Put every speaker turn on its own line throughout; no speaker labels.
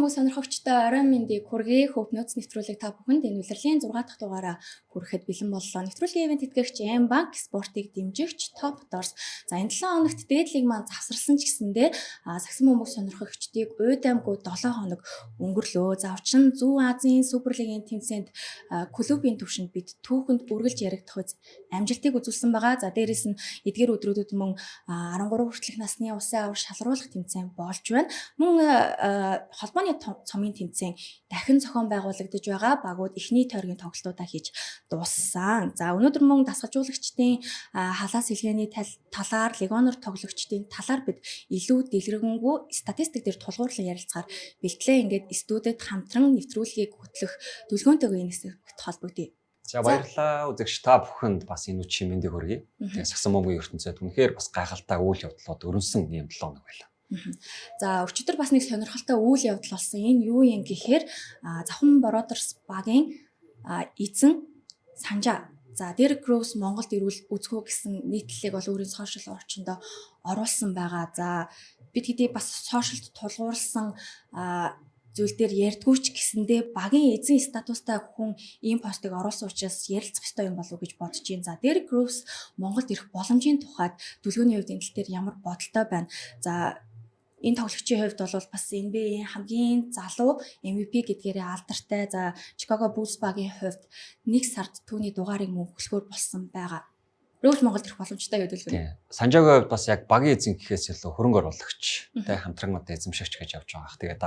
мөмөг сонирхогчтой орой мэндийг хүргэе. Хөп нөөц нэвтрүүлэг та бүхэнд энэ улирлын 6 дахь дугаараа хүрэхэд бэлэн боллоо. Нэвтрүүлгийн ивент тэтгэгч M-Bank спортыг дэмжигч Top Doors. За энэ 7 хоногт дээдлийг маань завсарсан ч гэсэндээ сагсан мөмөг сонирхогчдыг уйдамгүй 7 хоног өнгөрлөө. За учир нь Зүүн Азийн Суперлигийн тэмцээнд клубын төвшөнд бид түүхэнд үргэлж яригдах амжилтыг үзүүлсэн байгаа. За дээрээс нь эдгээр өдрүүдэд мөн 13 хүртэлх насны улсын авар шалруулах тэмцээн болж байна. Мөн холбооны цомын тэмцээн дахин зохион байгуулагдаж байгаа. Багууд эхний тойргийн тоглолтуудаа хийж дууссан. За өнөөдөр мөн дасгалжуулагчдын халаас илгээний талаар, легионер тоглогчдын талаар бид илүү дэлгэрэнгүй статистик дээр тулгуурлан ярилцахаар бэлтлээ. Ингээд студид хамтран нэвтрүүлгийг хөтлөх төлөвлөгөөнтэйгээ энэ хэсэгт холбогдъё.
За баярлалаа үзэгч та бүхэнд бас энэ үчи мэндийг хүргэе. Тэгээ сагсан мөмөгийн ертөнцид үнэхээр бас гайхалтай үйл явдлууд өрнөсөн юм 7 хоног байлаа.
За өчигдөр бас нэг сонирхолтой үйл явдал болсон. Энэ юу юм гэхээр Завхан Бродерс багийн эзэн Санжаа. За Дерек Роуз Монголд ирүүл үзгөө гэсэн нийтлэлийг бол өөрийн сошиал орчиндөө оруулсан байгаа. За бид хэдий бас сошиалд тулгуурласан зүйл дээр ярьдгүйч гэсэндээ багийн эзэн статустай хүн ийм постыг оруулсан учраас ярилцах ёстой юм болов уу гэж бодож байна. За Дерек Роуз Монголд ирэх боломжийн тухайд төлөвлөгөөний хувьд энэ тал дээр ямар бодолтой байна. За энэ тоглогчийн хувьд бол бас NBA-ийн хамгийн залуу MVP гэдгээрээ алдартай. За Chicago Bulls багийн хувьд 1 сард түүний дугаарыг мөн хөглөхөөр болсон байгаа. Роуз Монголд ирэх боломжтой гэдэг үлгэр.
Санжаагийн хувьд бас яг багийн эзэн гэхээс илүү хөрөнгө оруулагч, тэ хамтран одоо эзэмшигч гэж явж байгаа. Тэгээд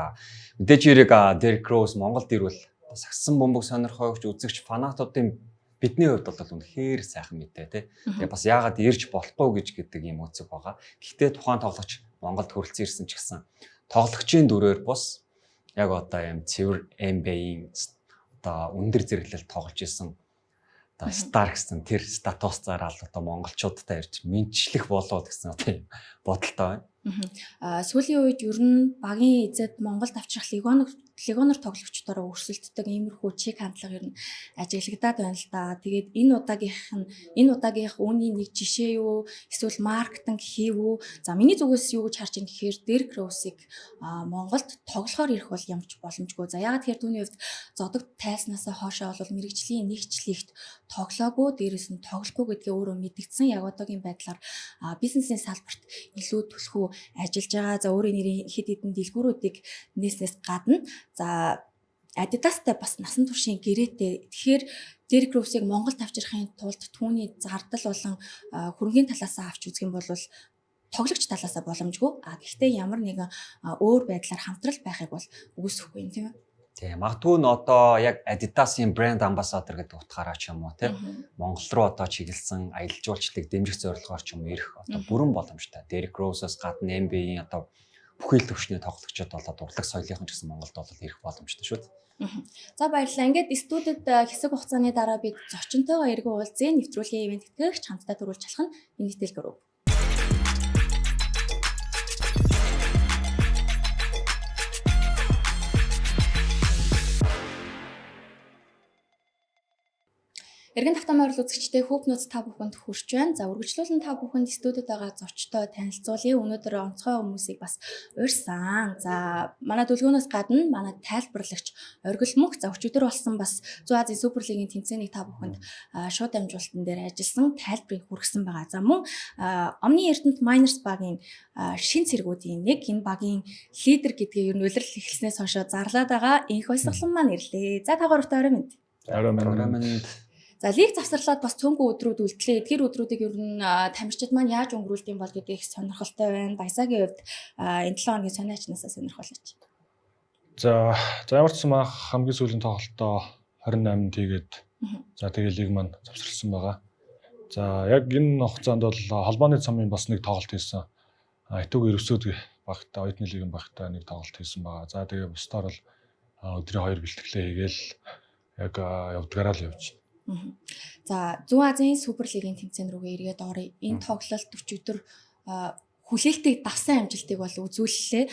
мэдээж хэрэг Дерек Роуз Монголд ирвэл сагсан бөмбөг сонирхогч, үзэгч, фанатуудын бидний хувьд бол үнэхээр сайхан мэдээ тэ. Тэгээ бас яагаад ирж болохгүй гэдэг юм үцэг байгаа. Гэхдээ тухайн тоглогч Монголд хүрэлцэн ирсэн ч гэсэн тоглогчийн дүрээр бус яг одоо юм цэвэр NBA-ийн одоо өндөр зэрэглэл тоглож исэн одоо стар гэсэн тэр статусаар л одоо монголчуудтай ирж мэдчлэх болоод гэсэн одоо бодолтой байна.
Сүүлийн үед ер нь багийн эзэд Монголд авчрах легионер тоглогчдороо өрсөлддөг иймэрхүү чиг хандлага ер нь ажиглагдаад байна л да. Тэгээд энэ удаагийнх үүний нэг жишээ юу? Эсвэл маркетинг хийв үү? За миний зүгээс юу гэж харж байна гэхээр Дерек Роусыг Монголд тоглохоор ирэх бол ямч боломжгүй. За ягаад тэгэхээр түүний хувьд зодог тайснасаа хоошоо бол мэрэгжлийн нэгжлэгт тоглоогүй, дээрээс нь тоглохгүй гэдгээ өөрөө мэдгдсэн. Яг одоогийн байдлаар бизнесийн салбарт илүү төлхөө ажиллаж байгаа. За өөрийн нэрийн хэд хэдэн дэлгүүрүүдийг нээснээс гадна за Adidas-тай бас насан туршийн гэрээтэй. Тэгэхээр Дерек Роусыг Монголд авчрахын тулд түүний зардал болон хөрөнгөний талаас авч үзэх юм бол тоглогч талаас боломжгүй. Гэхдээ ямар нэгэн өөр байдлаар хамтрал байхыг бол үгүйсэхгүй юм тийм ээ.
Тийм магадгүй нь одоо яг Adidas-ийн брэнд амбассадор гэдэг утгаараа ч юм уу тийм Монгол руу одоо чиглэсэн аялал жуулчлалыг дэмжих зорилгоор ч юм ирэх одоо бүрэн боломжтой. Дерек Роусаас гадна NBA-ийн одоо бүхэл төвшний тоглогчид болоод урлаг соёлынхан ч гэсэн Монголд бол ирэх боломжтой шүү дээ.
За баярлалаа. Ингээд студид хэсэг хугацааны дараа бид зочинтойгоо эргэн уулзъя. Нэвтрүүлгийн ивент тэтгэгч хамтдаа төрүүлж алах нь энэ дэлгэрүү. Эргэн тавтамаар үзэгчтэй Хөп нөөц та бүхэнд хүрч байна. За үргэлжлүүлэн та бүхэнд студид байгаа зочтой танилцуулъя. Өнөөдөр онцгой хүмүүсийг бас урьсан. За манай төлөвлөгөөнөөс гадна манай тайлбарлагч Оргил Мөнх за өчигдөр болсон бас Зүүн Азийн Суперлигийн тэмцээнийг та бүхэнд шууд дамжуулалтан дээр ажилласан тайлбарыг хүргэсэн байгаа. За мөн Omni Эрдэнэт Miners багийн шин цэргүүдийн нэг энэ багийн лидер гэдгээ ер нь улирал эхэлснээс хойш зарлаад байгаа энх баясгалан маань ирлээ. За та гуравт орой мэнд.
Орой мэнд.
За лиг завсарлаад бас цөөнгүй өдрүүд үлдлээ. Эдгээр өдрүүдийг ер нь тамирчид маань яаж өнгөрүүлдэг юм бол гэдэг их сонирхолтой байна. Баясаагийн хувьд энэ 7 хоногийн сониачнасаа сонирхолтой.
За ямар ч юм хамгийн сүүлийн тоглолтоо 28-нд хийгээд за тэгээ лиг маань завсарласан байгаа. За яг энэ хугацаанд бол холбооны цомын бас нэг тоглолт хийсэн. Итог ерөөсөө багтаа оюутны лигийн багтаа нэг тоглолт хийсэн байгаа. За тэгээ бусдаар бол өдрийн 2 бэлтгэлээ хийгээл яг явдгаараа л явж байна.
За Зүүн Азийн Суперлигийн тэмцээн рүүгээ эргээд орё. Энэ тоглолт өчигдөр хүлээлтийг давсан амжилтыг бол үзүүллээ.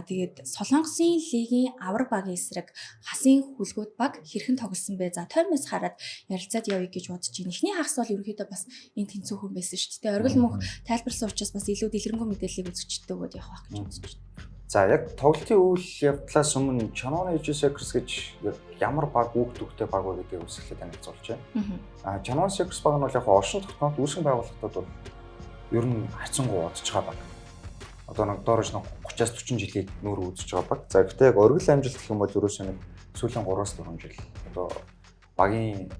Тэгээд Солонгосын лигийн авар багийн эсрэг хасын хүлгүүд баг хэрхэн тоглосон бэ? За тойрноос хараад ярилцаад явъя гэж бодож байна. Эхний хагас бол ерөнхийдөө бас энэ тэнцүүхэн байсан шүү дээ. Оргил Мөнх тайлбарсан учраас бас илүү дэлгэрэнгүй мэдээллийг үзэгчдэд өгөөд явах гэж бодож байна.
За яг тоглолтын үйл явдлаас өмнө Channel Seekers гэж ямар баг үүрэгтэй баг вэ гэдгийг үсгэлээ танилцуулж байна. Channel Seekers баг нь бол яг оршин тогтноод үүсгэн байгууллагатад бол ер нь хайцангуу удаж байгаа баг. Одоо нэг доорож 30-аас 40 жилийн нүүр үзэж байгаа баг. За гэхдээ яг оргил амжилт гэх юм бол ерөөсөө нэг сүүлийн 3-4 жил одоо багийн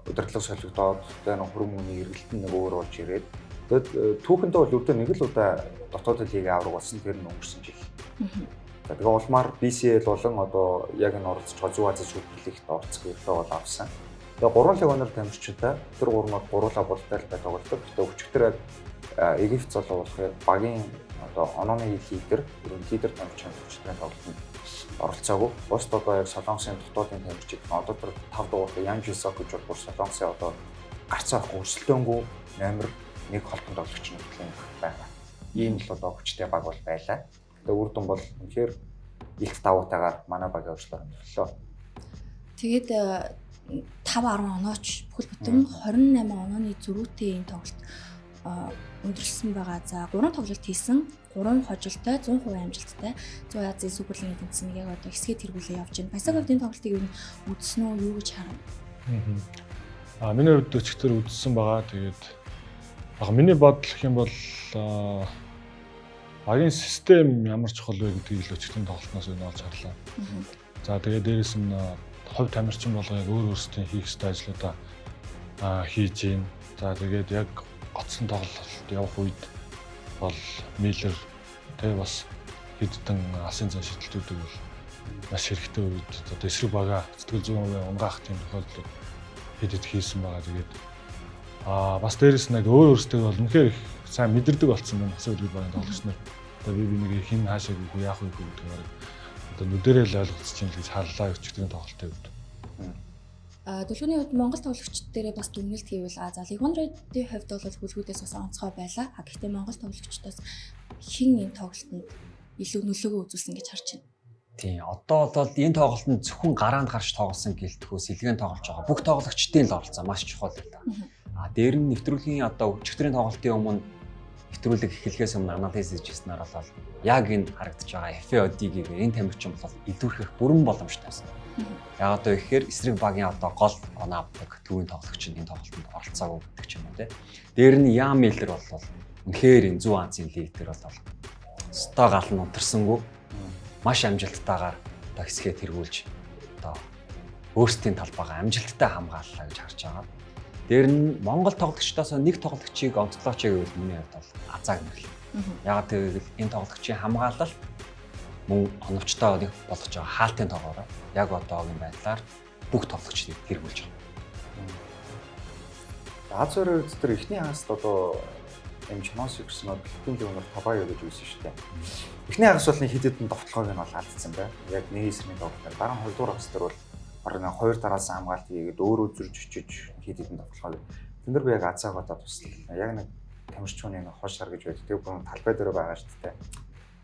удирдлага солигдоод тэгээ хөрмөний эргэлтэн нэг өөр болж ирээд тэгээд түүхэндээ бол өвдөө нэг л удаа дотоодын лигийн авраг болсон тэр нь өнгөрсөн жил. За тэгээ улмаар BCL болон одоо яг энэ оролцож байгаа Зүүн Азийн Суперлигт оролцох эрхээ бол авсан. Тэгээ 3 лиг өнөр тамирчтай тэр 3-аар гуруула болтой л тоглолдог. Гэтэ өчигдөр Египт залуулах багийн одоо онооны лидер, лидер тамирчин өчигдрийн тоглолтод оролцоогүй. Босд одоо яг Солонгосын дотоодын тамирчид одоо тэр 5 дугаартай Ян Жисок гэж бол Солонгосын одоо гарцаа авахгүй өрсөлдөөнгүй номер 1 холбон тоглогч нь байна. Ийм л одоо хүчтэй баг бол байлаа. Үр дүн бол үнэхээр их даваатайгаар манай багийн өршлөөр өндөрлөө.
Тэгээд 5-10 онооч бүхэл бүтэн 28 онооны зөрүүтэй энэ тоглолт өндөрлсөн байгаа. За 3 тоглолт хийсэн, 3 хожилтой, 100% амжилттай Зүүн Азийн Суперлигийн тэмцээнийг яг одоо хэсгээд тэргүүлээ явж байна. Баясаг хувьд энэ тоглолтыг юу үзсэн үү, юу гэж харна?
Миний хувьд өчигдөр үзсэн байгаа. Тэгээд миний бодол гэх юм бол багийн систем ямар чухал вэ гэдгийг л өчигдрийн тоглолтноос нь олж харлаа. За тэгээд дээрэс нь хувь тамирчин болгоо яг өөр өөрсдийн хийх ёстой ажлуудаа хийж гин. За тэгээд яг гоцсон тоглолт явах үед бол Миллер тэгээ бас хэдэн алсын зан шидэлтүүдийг бол маш хэрэгтэй үед одоо эсрэг бага сэтгэл зүйн унгаах тийм тохиолдлууд хэд хийсэн байгаа. Тэгээд бас дээрэс нь өөр өөрсдөө бол үнэхээр сайн мэдэрдэг болсон байна. Асуу үлгэр багийн тоглогч нар. Одоо би нэг хин хаашаа гэх яах вэ гэдэг одоо нүдэрээ л ойлгоцож юм гэж харлаа өчигдрийн тоглолтын үед.
Дэлгүүрийн хувьд Монгол тоглогчид дээрээ бас дүгнэлт хийвэл за Лигон Рейдийн хувьд бол хүлгүүдээс бас онцгой байлаа. Гэхдээ Монгол тоглогчдоос хин энэ тоглолтод илүү нөлөөгөө үзүүлсэн гэж харж байна.
Тийм. Одоо бол энэ тоглолтод зөвхөн гараанд гарч тоглосон гэлтгөөс илгэн тоглож байгаа. Бүх тоглогчдын л оролцоо маш чухал байлаа. Дээр нь нэвтрүүлгийн одоо өчигдрийн тоглолтын өмнө нэвтрүүлэг эхлэхээс өмнө анализ хийжсэнээр бол яг энэ харагдаж байгаа FAOD-ийг энэ тамирчин бол илүүрхэх бүрэн боломжтой байсан. Яг одоо ихээр эсрэг багийн одоо гол оноо авдаг төвийн тоглогч энэ тоглолтод оролцоогүй гэдэг ч юм уу те. Дээр нь Ян Миллер бол үнэхээр энэ Зүүн Азийн лидер бол стаа гал нь унтарсангүй маш амжилттайгаар одоо хэсгээ тэргүүлж одоо өөрсдийн талбайгаа амжилттай хамгааллаа гэж харж байгаа. Дээр нь Монгол тоглогчдоос нэг тоглогчийг онцлооч гэвэл миний хувьд бол Азааг нэрлэв. Яг тэгвэл энэ тоглогчийн хамгаалалт мөн оновчтой нэг болгож байгаа хаалтын тоогоор яг одоогийн байдлаар бүх тоглогчдыг тэргүүлж байгаа.
Аз өрөө дээр эхний хаст одоо энэ Channel Seekers нод дэлхийн өнөр Табаё гэж үүсэн шүү дээ. Эхний хагас бол нэг хэд хэдэн довтлогыг нь бол алдсан бай. Яг нэг эсрэг тоглолт. Дараа нь 2 дугаар хагас дээр бол бараг 2 дараас хамгаалт хийгээд өөрөө зөрж очиж хэд хэдэн довтлогоо. Тэн дээр би яг Азааг одоо туслаа. Яг нэг тамирчууны нэг хоош шар гэж байдаг. Тэр бүр талбай дээр байгаа шүү дээ.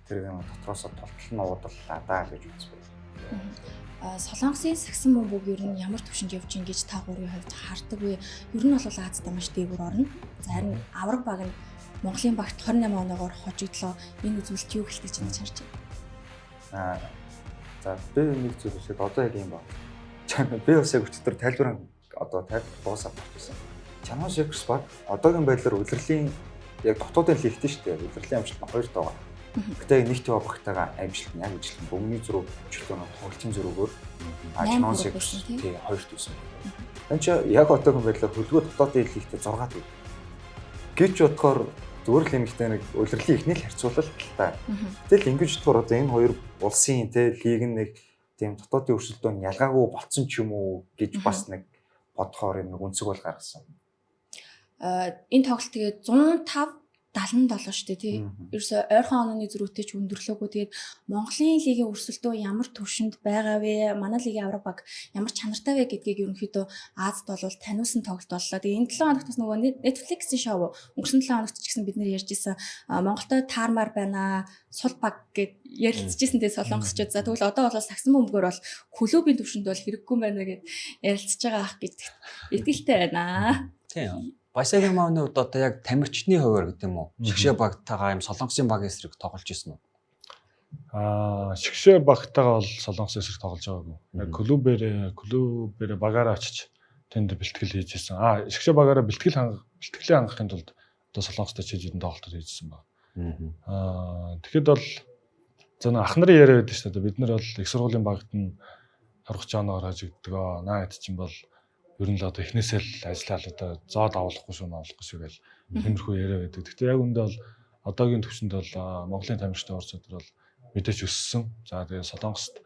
Тэр нэг дотроос толтол нь уудлаа даа гэж үзсэн.
Солонгосын сагсан бөмбөг ер нь ямар төвшөнд явж ин гэж та гурийн хувьд хардаг вэ? Ер нь бол Азтай маш дээгүүр орно. За харин авраг баг нь Монголын багт 28 оноогоор хожигдлоо. Энэ үзүүлэлт юу гэлтэй чинь харж байна.
За би нэг зүйл хэлээд одоо яг юм байна. Би бас яг өчтөр тайлбар одоо дуусаад байна. Channel Seekers баг одоогийн байдлаар улирлын яг дотоодын лигтэй шүү дээ. Улирлын амжилт нь 2 тоо. Гэтэ нэгт багтайгаа амжилт нь яг ижилхэн бөмбөгийн зөрүү өчлөөнө тоглолтын зөрүүгээр Channel Seekers тий 2 төсөн. Энд чи яг одоогийн байдлаар хөлгөө дотоодын лигтэй 6 төв. Гэвч бодохоор зүгээр л эмэгтэй нэг улирлын ихний л харьцуулалт л та. Гэтэл ингэж бодохоор одоо энэ хоёр улсын тий лиг нэг тийм дотоодын өрсөлдөөн ялгаагүй болцсон ч юм уу гэж бас нэг бодохоор нэг үнцэг бол гаргасан.
Энэ тоглолт тэгээд 105 77 шүү дээ тий. Ерөөсө ойрхон онооны зөрүүтэй ч өндөрлөөгүй. Тэгээд Монголын лигийн өрсөлдөө ямар төвшөнд байгаа вэ? Манай лигийн авраг баг ямар чанартай вэ гэдгийг ерөнхийдөө Азад бол таниулсан тоглолт боллоо. Тэгээд энэ 7 хоногтос нөгөө Netflix-ийн шоу өнгөрсөн 7 хоногт ч гэсэн бид нэр ярьжсэн Монголтой таармаар байна. Сул баг гэд ярилцчихсэн тий солонгосчууд. За тэгвэл одоо бол сагсан бөмбөгөөр бол клубын төвшөнд бол хэрэггүй байна гэд ярилцж байгаа ах гэж итгэлтэй байна.
Тийм. Баясагийн мааны хувьд одоо яг тамирчны хувьар гэдэг юм уу? Шгшээ багтайгаа юм солонгосын баг эсрэг тоглож ирсэн үү?
Шгшээ багтайгаа бол Солонгос эсрэг тоглож байгаагүй. Яг клубээрээ багаараа очиж тэнд бэлтгэл хийж ирсэн. Шгшээ багаараа бэлтгэлээ хангахын тулд одоо Солонгостой чиж идэн тоглолтод хийжсэн баг. Тэгэхэд бол зэн ах нарын яриа байдаг шүү дээ. Бид нар бол их сургуулийн багт нь харах жаагаар хажигддаг. Наад чинь бол ер нь л одоо эхнээсээ л ажиллаад одоо зоод авахгүй шүү гэл тиймэрхүү яриа байдаг. Гэхдээ яг үндэ бол одоогийн төвчөнд бол Монголын тамирчтай орц өдөр бол мэдээж өссөн. За тэгээ Солонгост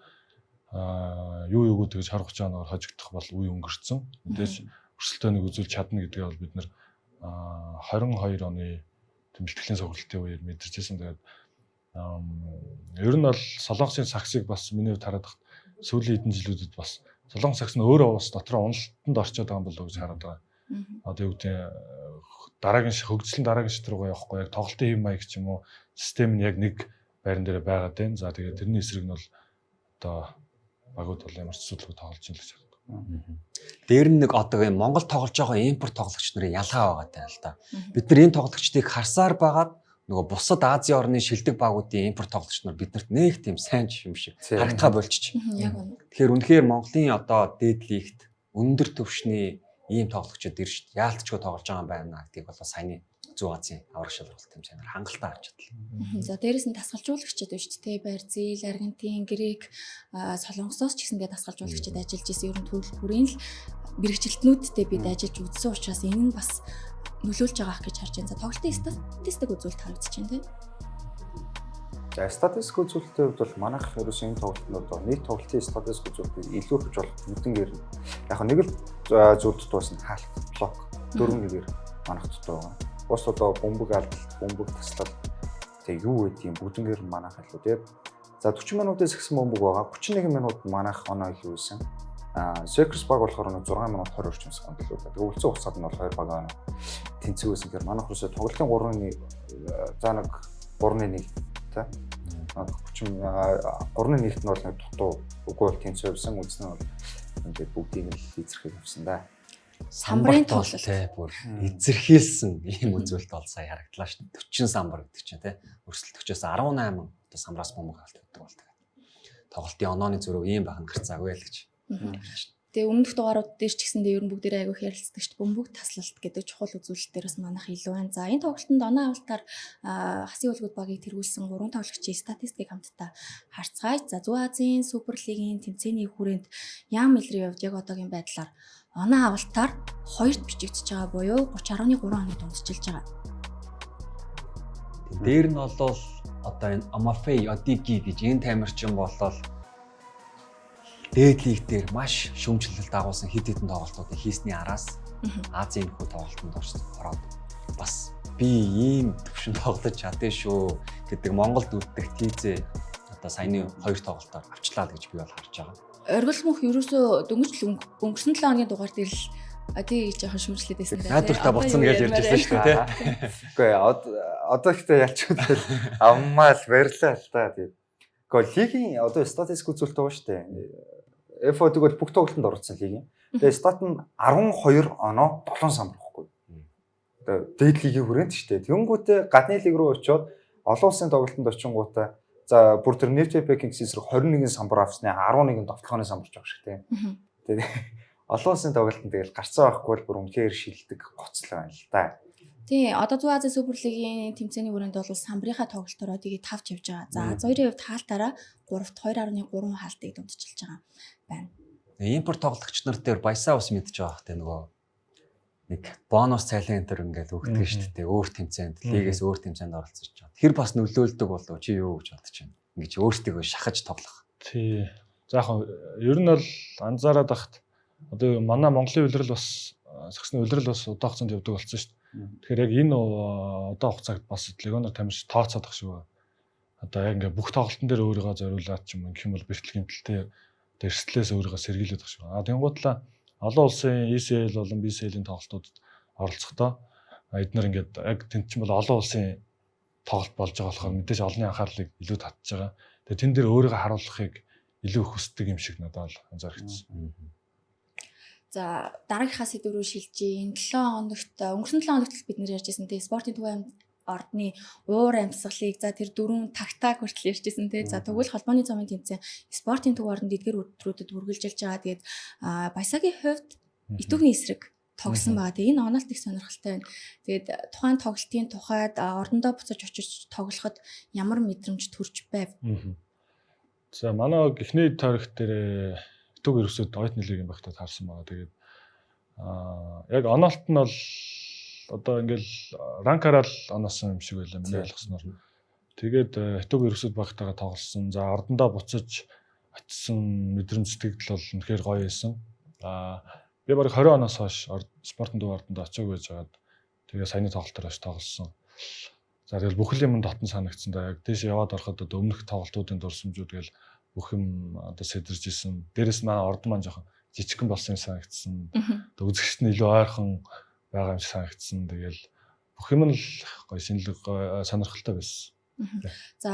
юу тэгж харах жаагаар хажигдах бол үе өнгөрцөн. Мэдээж өрсөлдөөнийг үзүүлж чадна гэдгээ бол бид нар 22 оны бэлтгэлийн сургалтын үеэр мэдэрчсэн. Тэгээд ер нь бол Солонгосын саксыг бас миний хувьд хараад хат сүүлийн хэдэн жилүүдэд бас Солонгос сакс нь өөрөө бас дотроо уналтанд орчод байгаа юм болов уу гэж хараад байгаа. Одоо юу гэдэг хөгжлийн дараагийн шат руугаа явахгүй яг тоглолтын хэм маяг ч юм уу систем нь яг нэг байран дээр байгаад байна. За тэгээд тэрний эсрэг нь бол одоо багууд бол ямар ч асуудалгүй тоглож байна гэж байна.
Дээр нь нэг одоо юм Монгол тоглож байгаа импорт тоглогч нарын ялгаа байгаа тань л да. Бид нар энэ тоглогчдыг харсаар байгаад нөгөө бусад Азийн орны шилдэг багуудын импорт тоглогч нар биднэрт нэг тийм сайн юм шиг харагдаа болчих. Тэгэхээр үнэхээр Монголын одоо дээд лигт өндөр түвшний ийм тоглогчид ирж яалтчгүй тоглож байгаа юм байна гэдгийг бол саяны Зүүн Азийн аврах шалралт хэмжээгээр хангалттай харж чадлаа.
За дээрэс нь дасгалжуулагчид байна шүү дээ. Бразил, Аргентин, Грек, Солонгосоос ч гэсэндээ дасгалжуулагчид ажиллаж исэн. Ер нь төрөл бүрийн л мэрэгчлэтнүүдтэй бид ажиллаж үзсэн учраас энэ нь бас нөлөөлж байгаа гэж харж байна. За тоглолтын статистик үзүүлэлт харагдаж байна тийм.
За статистик үзүүлэлтийн хувьд бол манайх ерөөсөн энэ тоглолтнууд нийт тоглолтын статистик үзүүлэлтийг илүү хэж болох нүдэнгээр яг нэг л зүйлд дуусна хаалт блок 4-1-ээр манайх дутуу байгаа. Бос одоо бөмбөг алдалт, бөмбөг таслал тэг юу гэдэг юм бүгднгээр манайх илүү тийм. За 40 минутаас ихсэн бөмбөг байгаа. 31 минут манайх оноо илүү байсан. Circus баг болохоор 6 минут 20 орчим секунд илүү. Тэгээ үлцэн хугацаанд нь бол 2 баг оноо тэнцүү байсан. Тэгэхээр манайх ерөөсө тоглолтын 3-1 та 3-1-т нь бол нэг дутуу үгүй бол тэнцүү байсан. Үзнэ бол ингээд бүгдийг л эзэрхийг авсан да.
Самбарын тоглолт
бүр эзэрхийлсэн ийм үзүүлэлт бол сая харагдлаа шүү дээ. 40 самбар гэдэг чинь тий. Өрсөлдөгчөөс 18 одоо самбраас бөмбөг авалт гэдэг бол тэгээд тоглолтын онооны зөрөө ийм байх нь гарцаагүй л гэж.
Тэгээ өмнөх дугаарууд дээр ч гэсэндээ ер нь бүгдээрээ айгүй ярилцдаг шүү дээ. Бөмбөг таслалт гэдэг чухал үзүүлэлтээрээс манайх илүү байна. За энэ тоглолтод оноо авалтаар хасын үлгүүд багийг тэргүүлсэн 3 тоглогчийн статистикийг хамтдаа харцгаая. За Зүүн Азийн Супер лигийн тэмцээний хүрээнд Ян Миллерийн хувьд яг одоогийн байдлаар оноо авалтаар 2-т бичигдэж байгаа буюу 30.3 хоног дундчилж байгаа.
Дээр нь бол одоо энэ Амафей Одиги гэж энэ тамирчин болол дээд лиг дээр маш шүүмжлэлт дагуулсан хэд хэдэн тоглолтуудыг хийсний араас Азийн хүү тоглолтод ороод бас би ийм төвшин тоглож чадсан шүү гэдэг Монголд үлдэх тийзээ одоо саяны 2 тоглолтоор авчлаа гэж би бол харж байгаа.
Оргил мөнх ерөөсөө дөнгөж өнгөрсөн 7 хоногийн дугаар дээр л тий жоохон шүмжлээд байсан даа.
Найдвартай болсон гэж ярьж байсан шүү дээ.
Үгүй одоо ихтэй ялчгүй аммаал барьлаа л та тий. Гэхдээ лигийн одоо статистик үзүүлэлт байгаа шүү дээ. F1 тэгвэл бүх тоглолтод орсон лигийн. Тэгээ стат нь 12 оноо 7 самбар гэхгүй. Одоо дээд лигийн хүрээнд шүү дээ. Тэнгүүтээ гадны лиг рүү очиод олон улсын тоглолтод очингуудаа за бүр тэр Net Packing эсрэг 21 самбар авсны 11 довтлооны самбарч байгаа шиг тийм. Тэгээ олон улсын тоглолтод тэгэл гарцаа байхгүй бол бүр үнэхээр шилдэг гоцлоо байна л да.
Тий, одоо Зүүн Азийн Супер лигийн тэмцээний хүрээнд бол самбарынхаа тоглолтоор тэгээд тавч явж байгаа. За хоёрын хувьд хаалтаараа 3-т 2.3 хаалтыг дундчилж байгаа байна.
Импорт тоглогч нар дээр баясаа ус мэдж байгаа хэ нөгөө нэг бонус цайлын энэ төр ингээд өгдөг шүү дээ. Өөр тэмцээнд, лигээс өөр тэмцээнд оролцож байгаа. Тэр бас нөлөөлдөг болов чи юу гэж бодож байна? Ингэж өөртөө шахаж тоглох.
Тий. За яг ер нь бол анзаараад ахт одоо манай Монголын улирал бас сагсны улирал бас удаан хугацаанд явдаг болсон шүү дээ. Тэгэхээр яг энэ удаан хугацаанд бас легионер тамирч тооцоод ах шиг байна. Одоо яг ингээд бүх тоглолтын дээр өөрийгөө зориулаад ч юм гэх юм бол бэрхтлийн тэлтэй эрсдлээс өөрийгөө сэргийлээд ах шиг байна. Тэнгуудлаа олон улсын ECL болон BCL-ийн тоглолтуудад оролцохдоо эдгээр ингээд яг тэнд чинь бол олон улсын тоглолт болж байгаа болохоор мэдээж олонний анхаарлыг илүү татж байгаа. Тэгээ тэн дээр өөрийгөө харуулахыг илүү их хүсдэг юм шиг надад бол анзаарчихсан.
За дараагийнхаа сэдв рүү шилжиж энэ 7 хоногт өнгөрсөн 7 хоногт бид нэр ярьжсэн те спортын төв ордны уур амьсгалыг за тэр 4 тагтааг хүртэл ярьжсэн тий. За тэгвэл холбооны цомын тэмцээн спортын төв орнд эдгээр өдрүүдэд үргэлжилж байгаа. Тэгээд Баясагийн хувьд итүгний эсрэг тогсон байгаа. Тэгээ энэ онолт их сонирхолтой байна. Тэгээд тухайн тоглолтын тухайд ордондоо буцаж очиж тоглоход ямар мэдрэмж төрж байв?
За манай эхний тойрогт дээр итүг ерөөсөд оюутны лигийн багтаа таарсан байгаа. Тэгээд яг онолт нь бол одоо ингээл ранкараа л оносон юм шиг байлаа миний ойлгосноор. Тэгээд итүг ерөөсөд багтаага тоглосон. За ордондоо буцаж очисон мэдрэмж сэтгэл бол үнэхээр гоё байсан. Би бараг 20 оноос хойш спортын төв ордонд очиог байж байгаад тэгээ саяны тоглолтоор хойш тоглосон. За тэгэл бүх юм дотн санагдсан да. Яг тийш яваад ороход одоо өмнөх тоглолтуудын дурсамжууд тэгэл бүх юм одоо сэдэрж исэн. Дээрээс маань ордон маань жоохон жижигхэн болсон юм санагдсан. Одоо үзэгчд нь илүү ойрхон байгаа юм шиг санагдсан. Тэгэл бүх юм л гоё шинэлэг сонирхолтой байсан.
За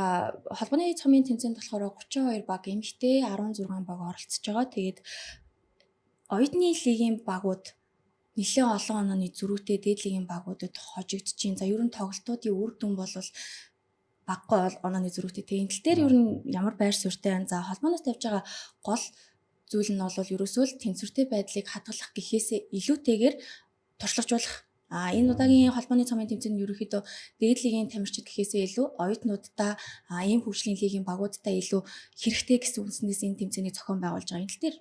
холбооны цомын тэмцээнд болохоор 32 баг эмэгтэй 16 баг оролцож байгаа. Тэгээд оюутны лигийн багууд нэлээд олон онооны зөрүүтэй дээд лигийн багуудад хожигдож байна. За ер нь тоглолтуудын үр дүн бол баггүй онооны зөрүүтэй. Тэгээд энэ тал дээр ер нь ямар байр суурьтай байна. За холбооноос тавьж байгаа гол зүйл нь бол ерөөсөө л тэнцвэртэй байдлыг хадгалах гэхээсээ илүүтэйгээр туршлагажуулах. Энэ удаагийн холбооны цомын тэмцээнд ерөнхийдөө дээд лигийн тамирчид гэхээсээ илүү оюутнуудтай ийм хөгжлийн лигийн багуудтай илүү хэрэгтэй гэсэн үндснээс энэ тэмцээнийг зохион байгуулж байгаа. Энэ тал дээр.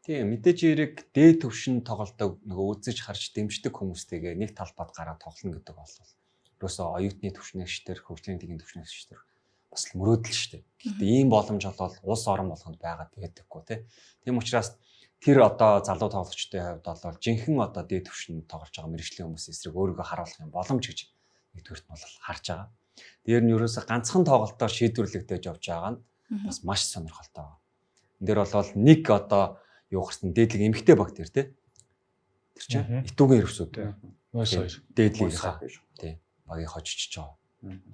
Тийм мэдээж хэрэг дээд төвшин тоглолтог нөгөө үзэж харж дэмждэг хүмүүстэйгээ нэг талбад гараад тоглоно гэдэг бол ерөөсөө оюутны төвшнэгчдэр хөгжлийн лигийн төвшнэгчдэр бас л мөрөөдөл шүү дээ. Гэхдээ ийм боломж бол улс орон болгонд байгаад байдаггүй тий. Тийм учраас тэр одоо залуу тоглогчдын хувьд бол жинхэнэ одоо дээд төвшин тоглож байгаа мэргэжлийн хүмүүс эсрэг өөрийгөө харуулах юм боломж гэж нэгдүгээрт нь бол харж байгаа. Дээр нь ерөөсөө ганцхан тоглолтоор шийдвэрлэгдэж явж байгаа нь бас маш сонирхолтой байна. Энд дээр бол нэг одоо юу гарсан дээдлэг эмхтэй баг тэр тий. Тэр чинь итүүгийн ерөөсөө дээдлэгийнхаа тий багийг хожиж байгаа.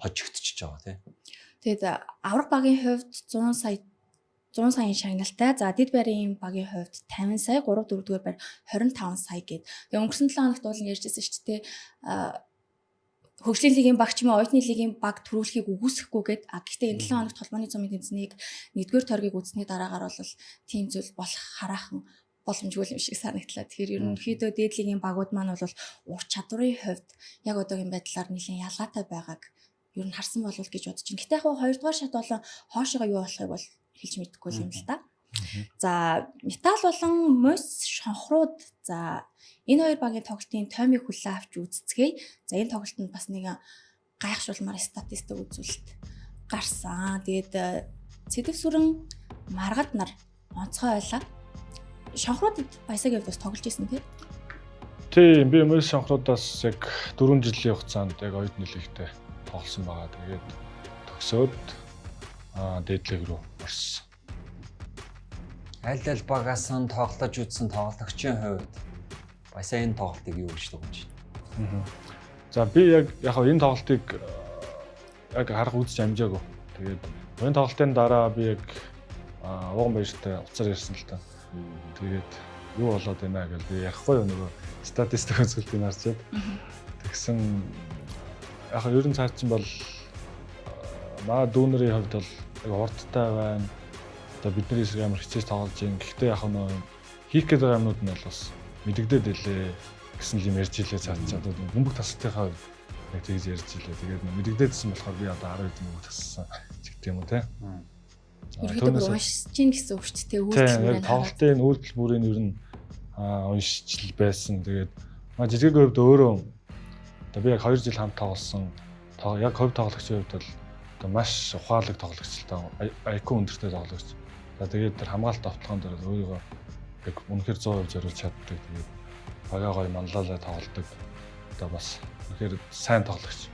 Хожигдчихж байгаа тий.
Тэгээд аврах багийн хувьд 100 саяын шагналтай. За дэд байрын багийн хувьд 50 сая, 3 4-р байр 25 сая гээд. Тэгээд өнгөрсөн 7 хоногт бол ярьжсэн шүү дээ. Хөгжлийн лигийн баг ч юм уу оюутны лигийн баг төрүүлэхийг үгүйсэхгүйгээд гэхдээ энэ 7 хоногт холбооны цомын тэмцээнийг 1-р тойргийг үзсний дараагаар бол тийм зүйл болох хараахан боломжгүй юм шиг санагдлаа. Тэгэхээр ерөнхийдөө дээд лигийн багууд маань бол ур чадварын хувьд яг одоогийн байдлаар нэлээд ялгаатай байгааг ер нь харсан болов гэж бодож байна. Гэтэ яг 2-р шат болон хоошоогоо юу болохыг бол хэлж мэдэхгүй юм л да. За металл болон мос шонхрууд за энэ хоёр багийн тоглолтын тоймыг хүлээн авч үзцгээе. За энэ тоглолтод бас нэг гайхшруулмаар статистик үзүүлэлт гарсан. Тэгээд Цэдэв сүрэн маргад нар онцгой байлаа. Шонхруудад Баясагийн хувьд бас тоглож ирсэн тийм.
Тийм би мос шонхруудаас яг 4 жилийн хугацаанд яг оюутны лигтэй тоглосон байгаа. Тэгээд төгсөөд дээдлэг рүү орсон.
Аль багаас нь тоглож үзсэн тоглогчийн хувьд Баясаа энэ тоглолтыг юу гэж төгөж байна?
За би яг энэ тоглолтыг яг харах үзэж амжаагүй. Тэгээд энэ тоглолтын дараа би яг ууган баяртай уцаар ярьсан л та. Тэгээд юу болоод байна гэж би ярихгүй нөгөө статистик үзүүлэлтийг харчаад тэгсэн яг ерөн цаар чинь бол маа дүүнэрийн хувьд бол яг урдтай байна. Одоо бидний эсрэг амар хичээж тоглож юм. Гэхдээ яг нөгөө хийх гээд байгаа юмнууд нь бол бас мэдэгдээд байлээ гэсэн юм ярьж илээ цаацаад бөмбөг тасалтынхаа яг тэгж ярьж илээ. Тэгээд мэдэгдээдсэн болохоор би одоо 10 хэдэн бөмбөг тассан гэдэг юм уу те.
Ерөнхийдөө уншиж чинь гэсэн үг ч те үйлдэл бүрийн
тоглолтын үйлдэл бүрийн ер нь уншиж байсан. Тэгээд жижиг хувьд өөрөө одоо би яг 2 жил хамт тоглосон. Яг хувь тоглогчийн хувьд бол одоо маш ухаалаг тоглогч л та IQ өндөртэй тоглогч. За тэгээд тэр хамгаалалт автолгоон дээр өөрийгөө яг үнэхээр 100% зориулж чаддаг. Тэгээд багаа гоё манлайлаа тоглодог. Одоо бас үнэхээр сайн тоглогч.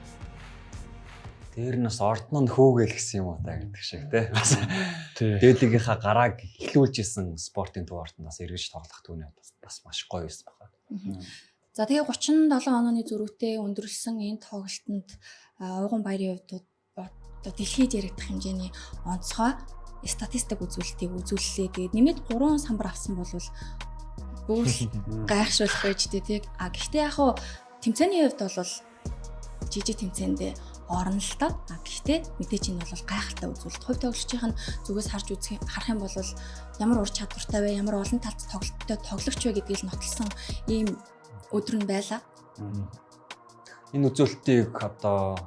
Тэр нь бас ордон нь хөөгөл гэсэн юм уу та гэдэг шиг тий. Дээдлэгийнхаа гарааг эхлүүлж исэн спортын төв ордоноос эргэж тоглох түүнээ бас маш гоё байсан байна.
За тэгээ 37 онооны зөрүүтэй өндөрлсөн энэ тоглолтод ууган баярын хувьд одоо дэлхийд яригдах хэмжээний онцгой статистик үзүүлэлтийг үзүүллээ. Тэгээд нэмээд 3 самбар авсан бол бүр гайхшруулах байж тээ. Гэхдээ яг хуу тэмцээний хувьд бол жижиг тэмцээнд орно л доо. Гэхдээ мэдээж энэ бол гайхалтай үзүүлэлт. Хувь тоглогчийн зүгээс харах юм бол ямар ур чадвартай вэ, ямар олон талт тоглогч вэ гэдгийг л нотолсон ийм өдөр нь байлаа.
Энэ үзүүлэлтийг одоо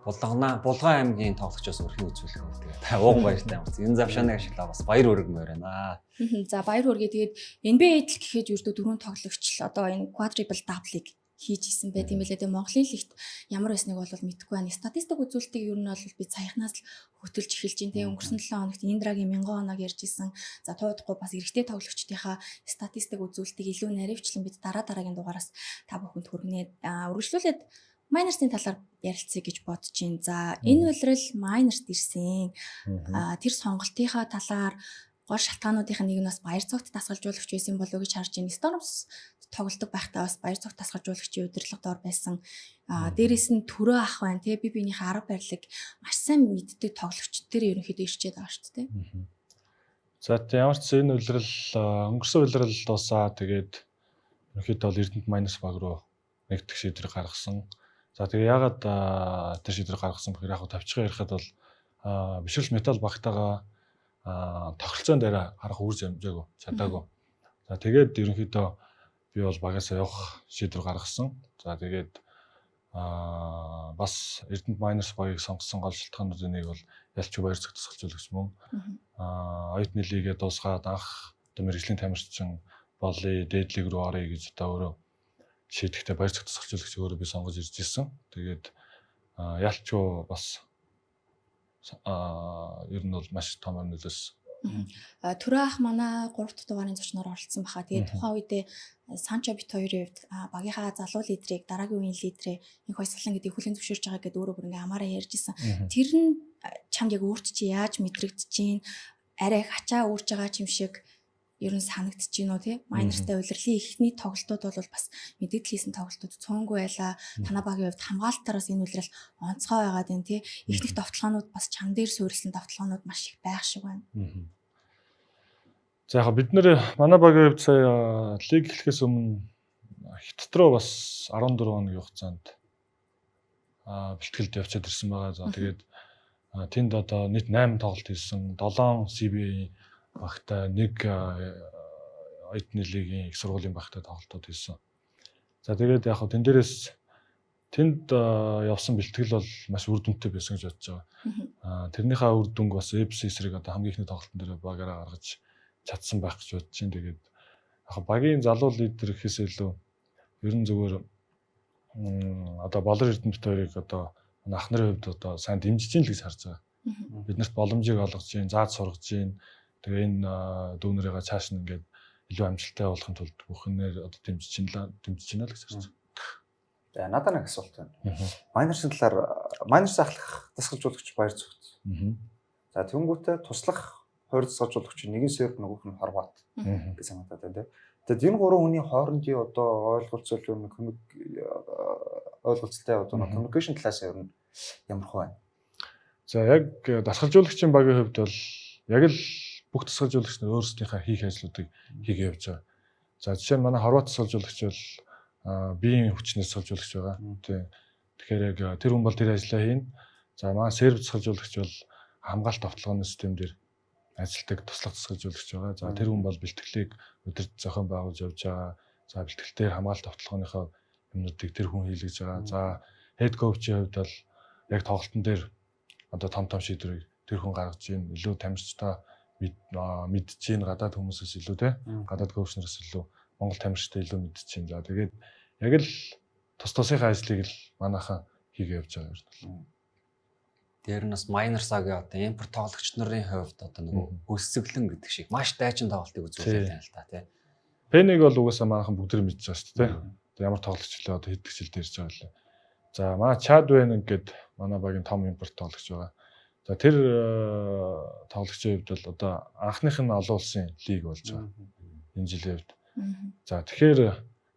Булган аймгийн тоглогчоос өрхийн үзүүлэх үү. Тэгээд ууган баяртай юм. Энэ завшааныг ашиглаа бас баяр хүргэмээр байна.
За баяр хүргээ. Тэгээд NBA-д л гэхэд ердөө дөрвөн тоглогч л одоо энэ quadruple double-ыг хийж исэн байт юм билээ. Тэгээ Монголын лигт ямар байсныг бол мэдэхгүй байна. Статистик үзүүлэлтийг ер нь бол би саяхнаас л хөтөлж эхэлж байна. Тэгээ өнгөрсөн 7 хоногт Индрагийн 1000 оног ярьж исэн. За туудахгүй бас эрэгтэй тоглогчдынхаа статистик үзүүлэлтийг илүү наривчлан бид дараагийн дугаараас та бүхэнд хүргэнэ. Үргэлжлүүлээд Майнерсийн талаар ярилцъя гэж бодож байна. За энэ улирал Майнерс ирсэн. Тэр сонголтынхаа талаар гол шалтгаануудын нэг нь бас баяр цогт дасгалжуулагч байсан болов уу гэж харж байна. Storms тоглолдог байхдаа бас баяр цогт дасгалжуулагчийн удирдлага доор байсан. Дээрээс нь төрөө ах байна те би биенийхээ арга барилыг маш сайн мэддэг тоглогч тэр ерөнхийдөө ирчээд байгаа шүү дээ.
За ямар ч энэ улирал өнгөрсөн улирал дуусаа тэгээд ерөнхийдөө бол Эрдэнэт Майнерс баг руу нэгдэх шийдвэр гаргасан. За тэгээ яагаад тэр шийдвэр гаргасан бэхээр яг тавьчихаа ярихад бол бишрэл металл багтаага тохиролцоон дээр харах үр хэмжээгүй чадаагүй. За тэгээд ерөнхийдөө би бол багасаа явах шийдвэр гаргасан. За тэгээд бас Эрдэнэт Майнерс багийг сонгосон гол шалтгаануудын нэг бол ялч баяр цогт тасгалжуулагч мөн. Оюутны лигээ дуусгаад анх одоо мэргэжлийн тамирчин болъё, дээд лиг рүү оръё гэж одоо өөрөө шийдэхдээ баяр цогт тасгалжуулагч өөрөө би сонгож ирж ирсэн. Тэгээд ялч бас ер нь бол маш том нөлөөс.
Төрөө ах манай 3 дахь дугаарын зочноор оролцсон баха. Тэгээд тухайн үедээ Санчо бит хоёрын хувьд багийнхаа залуу лидерийг дараагийн үеийн лидерээ их баясгалан гэдгийг хүлээн зөвшөөрж байгаа гэдээ өөрөө бүр ингээ амаараа ярьж исэн. Тэр нь чамд яг өөрт чи яаж мэдрэгдэж чинь арай их ачаа өөрж байгаа юм шиг ер нь санагдаж байна уу тий? Майнерстай улирлын эхний тоглолтууд бол бас мэдээлэл хийсэн тоглолтууд цөөнгүй байлаа. Танай багийн хувьд хамгаалтаараас энэ улирал онцгой байгаад байна тий. Ихэнх товтлогоонууд бас чам дээр суурилсан товтлогоонууд маш их байх шиг байна.
За яг бид нэр манай багийн хувьд сая лиг эхлэхээс өмнө Хятад руу бас 14 хоногийн хугацаанд бэлтгэлд явчаад ирсэн байгаа. За тэгээд тэнд одоо нийт 8 тоглолт хийсэн. 7 CBA багтаа нэг оюутны лигийн их сургуулийн багтаа тоглолтууд хийсэн. За тэгээд яг тэн дээрээс тэнд явсан бэлтгэл бол маш үр дүнтэй байсан гэж бодож байгаа. Тэрнийхээ үр дүнг бас FC эсрэг одоо хамгийн ихний тоглолтын дээр багаараа гаргаж чадсан байх гэж бодож байна. Тэгээд яг багийн залуу лидер гэхээс илүү ер нь зүгээр одоо Болор Эрдэнэт хоёрыг одоо ах нарын хувьд одоо сайн дэмжиж ийн л гэж харж байгаа. Биднэрт боломжийг олгож ийн, зааж сургаж ийн. Тэгээ энэ дүүнэрээ цааш нь ингээд илүү амжилттай болохын тулд бүхнээр одоо дэмжиж байна л гэж харж байна.
За надад нэг асуулт байна. Майнерсын талаар Майнерс ахлах дасгалжуулагч баяр цогт. За тэнгуүтээ туслах хоёр дасгалжуулагч нэгэн серб нөгөөх нь хорват гэж санагдаад байна тийм. Тэгээд энэ гурван хүний хоорондын одоо ойлголцол юм ойлголцолтой одоо communication талаас нь ямар хөө байна?
За яг дасгалжуулагчийн багийн хувьд бол яг л бүх дасгалжуулагч нар өөрсдийнхээ хийх ажлуудыг хийгээ явж байгаа. За жишээ нь манай хорват дасгалжуулагч бол биеийн хүчнээс дасгалжуулагч байгаа. Тэгэхээр яг тэр хүн бол тэр ажлаа хийн. За манай серб дасгалжуулагч бол хамгаалалт товтлогооны систем дээр ажилтдаг туслах дасгалжуулагч байгаа. За тэр хүн бол бэлтгэлийг өдөрт зохион байгуулж явж байгаа. За бэлтгэлээр хамгаалалт товтлогооныхоо юмнуудыг тэр хүн хийлгэж байгаа. За head coach-ийн хувьд бол яг тоглолтын дээр одоо том шийдвэрийг тэр хүн гаргаж ийн илүү тамирчтай мэдж ийн гадаад хүмүүсээс илүү те гадаад коучнаас илүү Монгол тамирчтай илүү мэдж ийн. За тэгээд яг л тусынхаа ажлыг л манайхан хийгээ явж байгаа юм.
Тэр нь бас Майнерсагийн одоо импорт тоглогч нарын хувьд одоо нөгөө өсөглөн гэдэг шиг маш дайчин тоглолтыг үзүүлээд байна л та тий.
Пенийг бол угаасаа манайхан бүгд мэдж байгаа шүү дээ тий. Ямар тоглогч лээ одоо хэд гişэл дээрж байгаа лээ. За манай Чадвэн гэдэг манай багийн том импорт тоглогч байгаа. За тэр тоглогчийн хувьд бол одоо анхных нь олон улсын лиг болж байгаа. Энэ жилийн хувьд. За тэгэхээр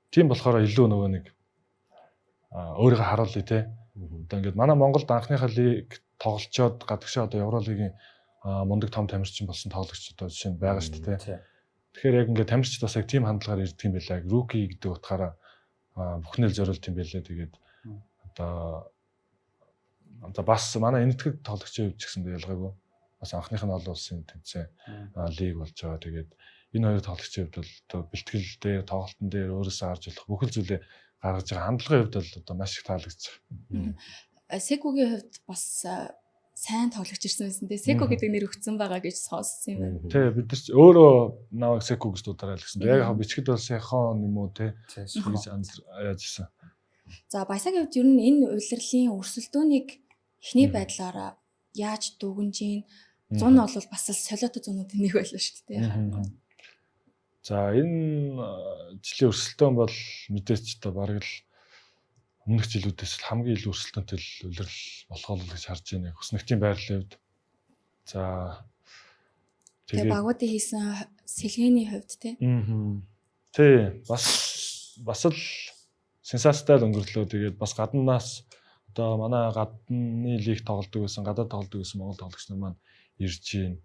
тийм болохоор илүү нөгөө нэг өөрийгөө харуулъя тий. Одоо ингээд манай Монголд анхныхаа лиг тоглолцоод гадагшаа одоо Евролигийн мундаг том тамирчин болсон тоглогч одоо жишээ нь байгаа шүү дээ. Тэгэхээр яг ингээд тамирчид бас яг тийм хандлагаар ирдэг юм байлаа. Руки гэдэг утгаараа бүхнэл зориулт юм байлаа. Тэгээд одоо За бас манай энэтхэг тоглогчийн хувьд ч гэсэн ялгаагүй. Бас анхных нь олон улсын тэмцээн лиг болж байгаа. Тэгээд энэ хоёр тоглогчийн хувьд бол одоо бэлтгэл дээр, тоглолтын дээр өөрөөсөө харж болох бүхэл зүйлээ гаргаж байгаа хандлагын хувьд бол одоо маш их таалагдж байгаа.
Секугийн хувьд бас сайн тоглогч ирсэн байсан те. Секу гэдэг нэр өгсөн байгаа гэж сонссон юм байна.
Тий, бид нар ч өөрөө наваг Секу гэж дуудаарай л гэсэн. Яг хаа бичгэд бол Сехон юм уу те. Гэж яаж ийсэн.
За Баясагийн хувьд ер нь энэ улирлын өрсөлдөөнийг эхний байдлаараа яаж дүгнэж ийн 100 нь бол бас солиотой зунуудын нэг байлаа шүү дээ.
За энэ жилийн өрсөлдөөн бол мэдээч та бараг л өмнөх жилүүдээс хамгийн илүү өрсөлдөөнтэй улирал болох л гэж харж байна. Хүснэгтийн байрлалын хувьд. За
тэгээ багуудын хийсэн сэлгээний хувьд те.
Тий, бас л сенсацтай өнгөрлөө. Тэгээд бас гаднаас одоо манай гадны лиг тоглодог байсан, гадаад тоглодог байсан Монгол тоглогч нар маань ирж байна.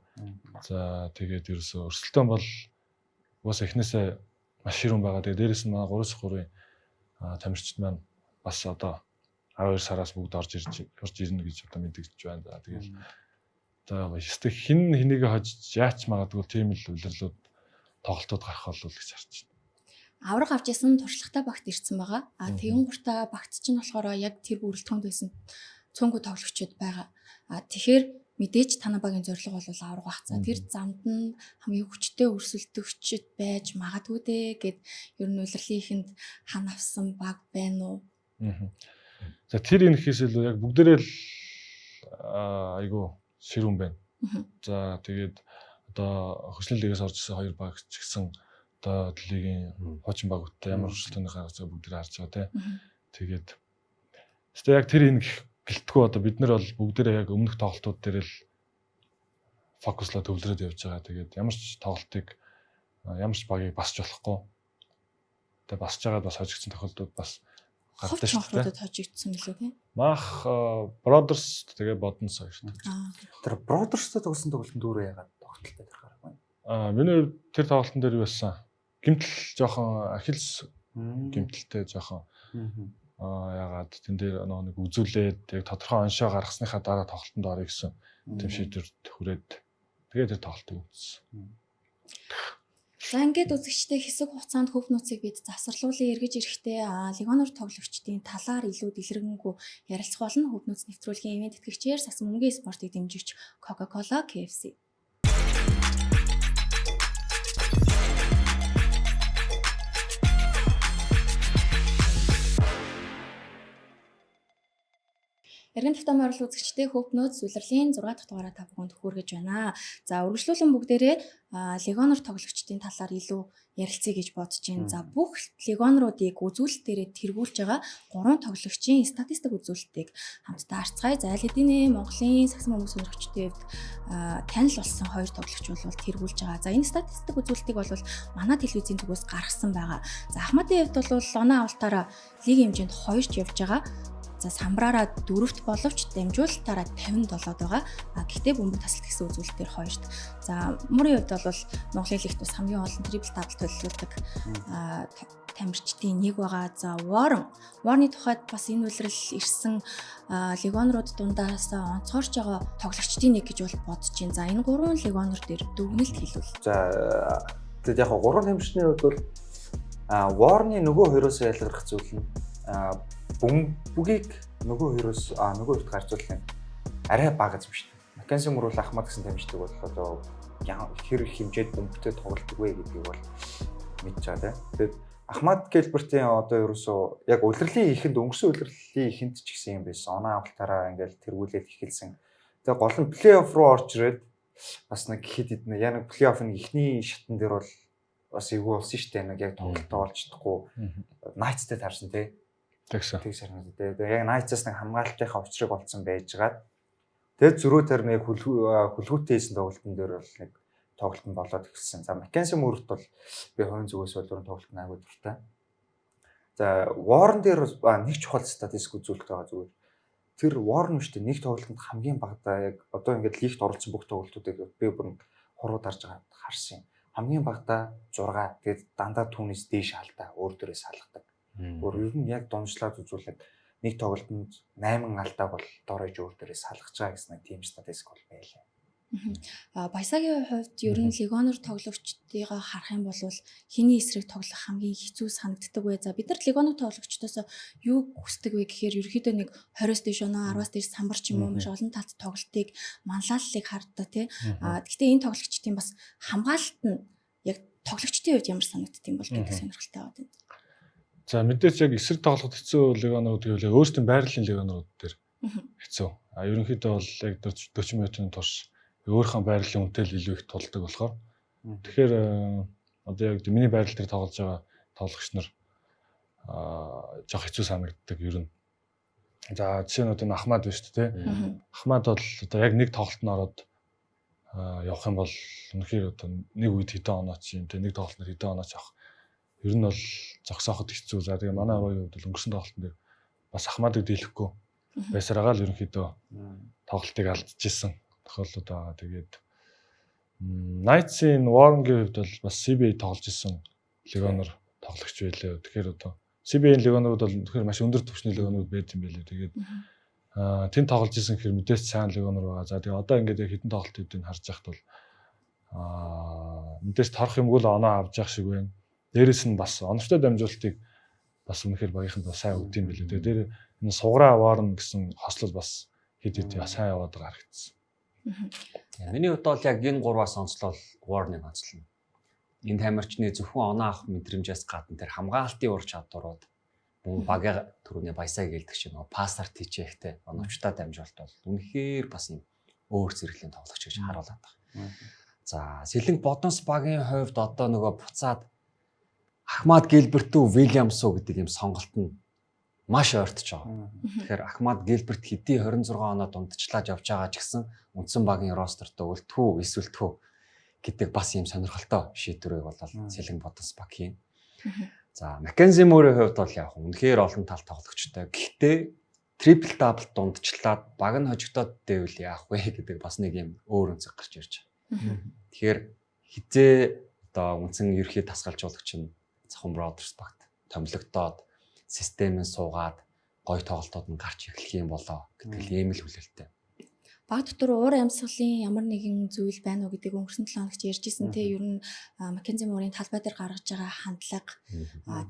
За тэгээд ерөөсөө өрсөлдөөн бол бас эхнээсээ маш ширүүн байгаа. Тэгээд дээрэс нь манай 3-3-ын тамирчид маань бас одоо 12 сараас бүгд орж ирнэ гэж одоо мэдэгдэж байна. За тэгээд одоо хин хэнийг хожиж яач магадгүй тийм л улирлууд тоглолтууд гарах болов гэж харж байна.
Авраг авч ясан туршлагатай багт ирсэн байгаа. Тэгэн гуртаа багт чинь болохоор яг тэр бүрэлдэхүүнд байсан цөөнгөө тоглогчид байгаа. Тэгэхээр мэдээж танай багийн зорилго бол авраг байх. За тэр замд нь хамгийн хүчтэй өрсөлдөгчд байж магадгүй дээ гэд ер нь улирлын ихэнд хан авсан баг байна уу?
За тэр энэ гэхээс илүү яг бүгдээрээ л айгу ширүүн байна. За тэгээд одоо хөшлийн лигээс орж ирсэн хоёр баг ч гэсэн одоо лигийн хуучин багуудтай ямар өрсөлдөөний гаргаж байгаа бүгдээ харж байгаа тий. Тэгээд өөртөө яг тэр энэ гэлтгүү одоо бид нар бол бүгдээрээ яг өмнөх тоглолтууд дээр л фокуслоо төвлөрөөд явж байгаа. Тэгээд ямар ч тоглолтыг ямар ч багийг басч болохгүй. Тэгээд басж байгаад бас хожигдсон тохиолдлууд бас гардаг шүү дээ.
Хожигдсон хожигдсон билүү тий.
Мах Brothers тэгээд Bodens хоёр шүү дээ.
Тэр Brothers-тэй тогсон тоглолтын дүүрээ ягаад тогтолтой тэр гарах вэ?
Миний тэр тоглолтын дээр юу байсан? Гэмтэл жоохон Ахилс гэмтэлтэй жоохон ягаад тэн дээр нэг үзүүлээд яг тодорхой оншоо гаргасныхаа дараа тоглолтонд орё гэсэн тэм шийдвэрт хүрээд тэгээд тэр тоглолтыг үзсэн.
За ингээд үзэгчтэй хэсэг хугацаанд хөв нууцыг бид завсарлуулан эргэж ирэхдээ легионер тоглогчдын талаар илүү дэлгэрэнгүй ярилцах болно. Хөв нууц нэвтрүүлгийн ивент тэтгэгчээр Сагсан мөнгөний спортыг дэмжигч Coca-Cola KFC. Эргэн тавтамын орол үзэгчтэй хөв нууц улирлын 6 дахь дугаараа та бүхэнд хүргэж байна. За үргэлжлүүлэн бүгдээрээ легионер тоглогчдын талаар илүү ярилцъя гэж бодож байна. За бүх легионеруудыг үзүүлэлт дээрээ тэргүүлж байгаа 3 тоглогчийн статистик үзүүлэлтийг хамтдаа харцгаая. За аль хэдийн Монголын Сагсан бөмбөг сонирхчдын хувьд танил болсон 2 тоглогч бол тэргүүлж байгаа. За энэ статистик үзүүлэлтийг бол манай телевизийн зүгээс гаргасан байгаа. За Ахмадын хувьд бол оноо авалтаараа лигийн хэмжээнд 2-т явж байгаа. За самбраараа 4-т боловч дамжуулалтаараа 57-д байгаа. Гэхдээ бөмбөг тасалт гэсэн үзүүлэлтээр 2-т. За мөрийн хувьд бол Монголын лигт бас хамгийн олон трипл дабл төлөвлөдөг тамирчдын нэг байгаа. За Warren-ы тухайд бас энэ улирал ирсэн легионерууд дундаас онцгорч байгаа тоглогчдын нэг гэж бол бодож байна. За энэ 3 легионер дээр дүгнэлт хэлвэл.
За тэгээд яг 3 тамирчны хувьд бол Warren-ы нөгөө хоёроос ялгарх зүйл нь бөмбөгийг нөгөө хоёрт гарцуулах нь арай бага юм шүү дээ. Маккенси мөр бол Ахмад гэсэн тамирчдаг бол одоо хэр хэмжээд бөмбөгтэй тоглодог вэ гэдгийг бол мэдж байгаа тийм. Тэгээд Ахмад Гилбертийн одоо ерөөсөө яг улирлын ихэнд өнгөрсөн улирлын ихэнд ч гэсэн юм байсан. Оноо авалтаараа ингээл тэргүүлээд эхэлсэн. Тэгээд гол нь плей-офф руу орж ирээд бас нэг хэд яг нэг плей-оффын эхний шатн дээр бол бас эвгүй болсон шүү дээ. Нэг яг тоглолтоо олж чадахгүй Найтстэй таарсан тийм. Тэгсэн санагдав. Тэгээд яг Найтсаас нэг хамгаалтынхаа учрыг олцсон байжгаад тэгээд зөрөөдөр нэг хүлгүүтэй хийсэн тоглолтын дээр бол нэг тоглолт нь болоод эхэлсэн. За Маккенси мөрөд бол би хувийн зүгээс бол дөрөв тоглолт нь агуу дуртай. За Warren дээр нэг чухал статистик үзүүлэлт байгаа зүгээр. Тэр Warren шүү дээ нэг тоглолтод хамгийн багадаа яг одоо ингээд лигт оролцсон бүх тоглолтуудыг би бүр хурууд харж байгаа харсан юм. Хамгийн багадаа 6. Тэгээд дандаа түүнээс дээш алдаа өөр дээрээс салгадаг. Өөр ер нь яг донжлаад үзүүлээд нэг тоглолтод 8 алдаа бол доорож өөр дээрээ салгаж байгаа гэсэн тийм статистик бол байлаа.
Баясагийн хувьд ер нь легоноор тоглогчдыг харах юм бол хиний эсрэг тоглох хамгийн хэцүү санагддаг вэ? За бид нар легоноор тоглогчдоос юу хүсдэг вэ гэхээр ерөөхдөө нэг 20-с дээш оноо 10-аас дээш самбар ч юм уу маш олон талт тоглолтыг манлайллыг харддаг тий. Гэхдээ энэ тоглогчдын бас хамгаалалт нь яг тоглогчдын хувьд ямар санагддаг юм бол гэдэг сонирхолтой байна.
За мэдээж яг эсрэг тоглоход хэцүү легонууд гэвэл өөрсдийн байрлалын легонууд дээр хэцүү. Ерөнхийдөө бол яг 40 минутын турш өөрийнхөө байрлалын үнэтэй илүү их тулдаг болохоор тэгэхээр одоо яг миний байрлал дээр тоглож байгаа тоглогч нар жоох хэцүү санагддаг ер нь. За жишээ нь одоо Ахмад байна шүү дээ. Ахмад бол одоо яг нэг тоглолтод ороод явах юм бол үнэхээр одоо нэг үед хэдэн онооч юм те нэг тоглолтод хэдэн онооч авах. Ер нь бол зогсооход хэцүү. За тэгээ манай аваагийн хувьд бол өнгөрсөн тоглолтын дээр бас Ахмадыг дийлэхгүй байсараагаа л ерөнхийдөө тоглолтыг алдчихсан тохиолдлууд байгаа. Тэгээд Knights-ийн Warren-гийн хувьд бол бас CBA тоглож исэн легоноор тоглогч байлээ. Тэгэхээр одоо CBA-ийн легонууд бол тэгэхээр маш өндөр түвшний легонууд байд юм байлээ. Тэгээд тэнд тоглож исэн гэхээр мэдээж сайн легоноор байгаа. За тэгээ одоо ингээд хэдэн тоглолтуудыг харж байхад бол мэдээж торох юмгүй л оноо авч явах шиг байна. Дээрээс нь бас оновчтой дамжуулалтыг бас үнэхээр багийнхан бас сайн өгд юм билээ. Тэгээ дээр энэ сугараа Warren гэсэн хослол бас хэд сайн яваад байгаа харагдсан.
Миний хувьд бол яг энэ гурваас онцлол Warren-ыг онцлно. Энэ тамирчны зөвхөн оноо авах мэдрэмжээс гадна тэр хамгаалтын ур чадварууд багийн төрөний баясаа гэлдэг шиг пассар тийчээхтэй оновчтой дамжуулалт бол үнэхээр бас юм өөр зэрэглийн тоглогч гэж харуулдаг байна. За Сэлэнг Бодонс багийн хувьд одоо нөгөө буцаад Ахмад Гилберт үү Вильямс үү гэдэг юм сонголт нь маш ойртож байгаа. Тэгэхээр Ахмад Гилберт хэдий 26 оноо дундчлаад явж байгаа ч гэсэн үндсэн багийн ростертой үлдэхүү эсвэл гэдэг бас юм сонирхолтой шийдвэрийг бол Сэлэнг Бодонс баг хийн. За Маккензи Мөрийн хувьд бол яг үнэхээр олон тал тоглогчтой. Гэхдээ трипл дабл дундчлаад баг нь хожигдоод дэвэл яах вэ гэдэг бас нэг юм өөр өнцөг гарч ирж байгаа. Тэгэхээр хизээ одоо үндсэн ерхий тасгалжуулагч нь Цахан Бродерс багт томилогдоод системэн суугаад гой тоглолтууд нь гарч эхлэх юм болоо гэдэг л ийм л хүлээлттэй.
Баг дотор уур амьсгалын ямар нэгэн зүйл байна уу гэдгийг өнгөрсөн 7 хоногт ярьжсэн те ер нь Маккензи Мөрийн талбай дээр гаргаж байгаа хандлага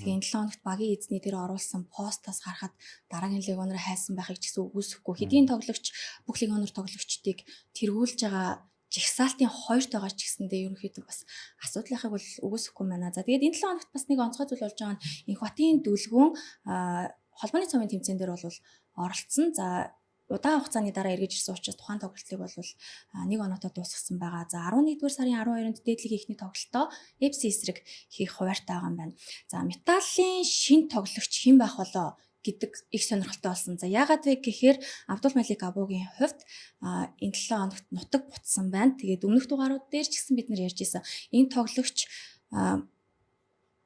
тэгээ энэ 7 хоногт багийн эзний дээр оруулсан постаас харахад дараагийн легоноор хайсан байхыг ч гэсэн үгүйсэхгүй хэдийн тоглогч бүх легоноор тоглогчдыг тэргүүлж байгаа жигсаалтын хоёрт байгаа ч гэсэндээ ерөнхийдөө бас асуудлынхыг бол үгүйсэхгүй байна. За тэгээд энэ 7 хоногт бас нэг онцгой зүйл болж байгаа нь Инхбатын дүлгүүн холбооны цомын тэмцээн дээр бол оролцсон. За удаан хугацааны дараа эргэж ирсэн учраас тухайн тоглолтыг бол нэг оноотой дуусгасан байгаа. За 11-р сарын 12-нд дээдлигийн эхний тоглолтоо FC эсрэг хийх хуваартай байгаа юм байна. За Металлын шинэ тоглогч хэн байх болоо гэдэг их сонирхолтой болсон. За яагаад вэ гэхээр Абдул Малик Абугийн хувьд энэ 7 хоногт нутаг бутсан байна. Тэгээд өмнөх дугаарууд дээр ч гэсэн бид нар ярьж байсан. Энэ тоглогч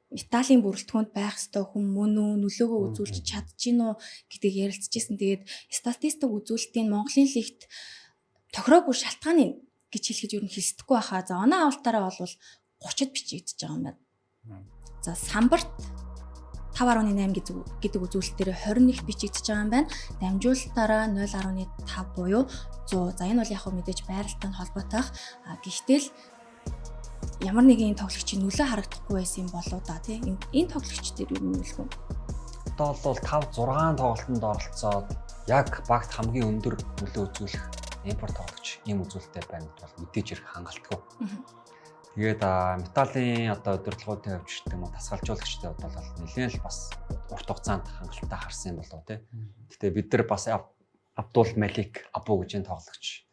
Металлын бүрэлдэхүүнд байх ёстой хүн мөн үү, нөлөөгөө үзүүлж чадчихэв үү гэдгийг ярилцчихсэн. Тэгээд статистик үзүүлэлтийн Монголын лигт тохироогүй шалтгааны гэж хэлэхэд ер нь хэлсдэхгүй байхаа. За оноо авалтаараа бол 30-д бичигдэж байгаа юм байна. За самбарт 5.8 гэдэг үзүүлэлтээр 21-т бичигдэж байгаа юм байна. Дамжуулалтаараа 0.5 буюу 100. За энэ бол яг хөө мэдээж байралтай холбоотой бах. Гэхдээ л ямар нэгэн тоглогчийн нөлөө харагдахгүй байсан юм болоо да тийм энэ тоглогч дээр юу нөлөө вэ?
Одоо бол 5-6 тоглолтод оролцоод яг багт хамгийн өндөр нөлөө үзүүлэх импорт тоглогч ийм үзүүлэлттэй байна бол мэдээж ирэх хангалтгүй. Тэгээд Металлын одоо удирдлагуудын хувьд ч гэдэг юм уу тасгалжуулагчтай бол нэлээд л бас урт хугацаанд хангалттай харсан юм болоо тийм. Гэтэ бид нар бас Абдул Малик Абу гэж энэ тоглогч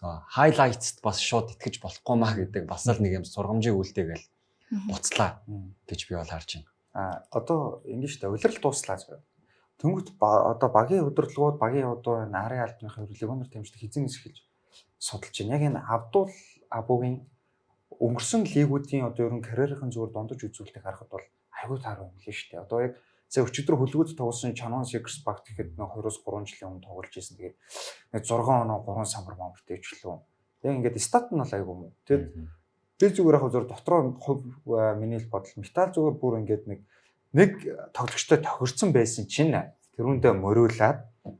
хайлайтст бас шууд итгэж болохгүй маа гэдэг бас л нэг юм сургамжийн үйлдэл буцлаа гэж би бол харж байна.
Одоо ингэж шүү дээ. Улирал дууслаа зөө. Тэнгүүт одоо багийн удирдлагууд багийн одоо нарын албаныхын легоноор тэмцдэг хизэнээс эхэлж судалж байна. Яг энэ Абдул Абугийн өнгөрсөн лигүүдийн одоо ерөн карьерийн зүгээр дундаж үзүүлэлтийг харахад бол аюул тааруу юм лээ шүү дээ. Одоо яг өчигдөр хөлгөөд тоглосон Channel Seekers багт гэхэд 2-3 жилийн өмнө тоглож ирсэн. Тэгээд 6 оноо 3 самбар мамбартай ижлээ. Яг ингээд стат нь бол айгүй юм. Тэгээд би зүгээр яг зөв дотроо миний л бодол металл зүгээр бүр ингээд нэг тоглогчтой тохирсон байсан чинь тэрүүндээ мориулаад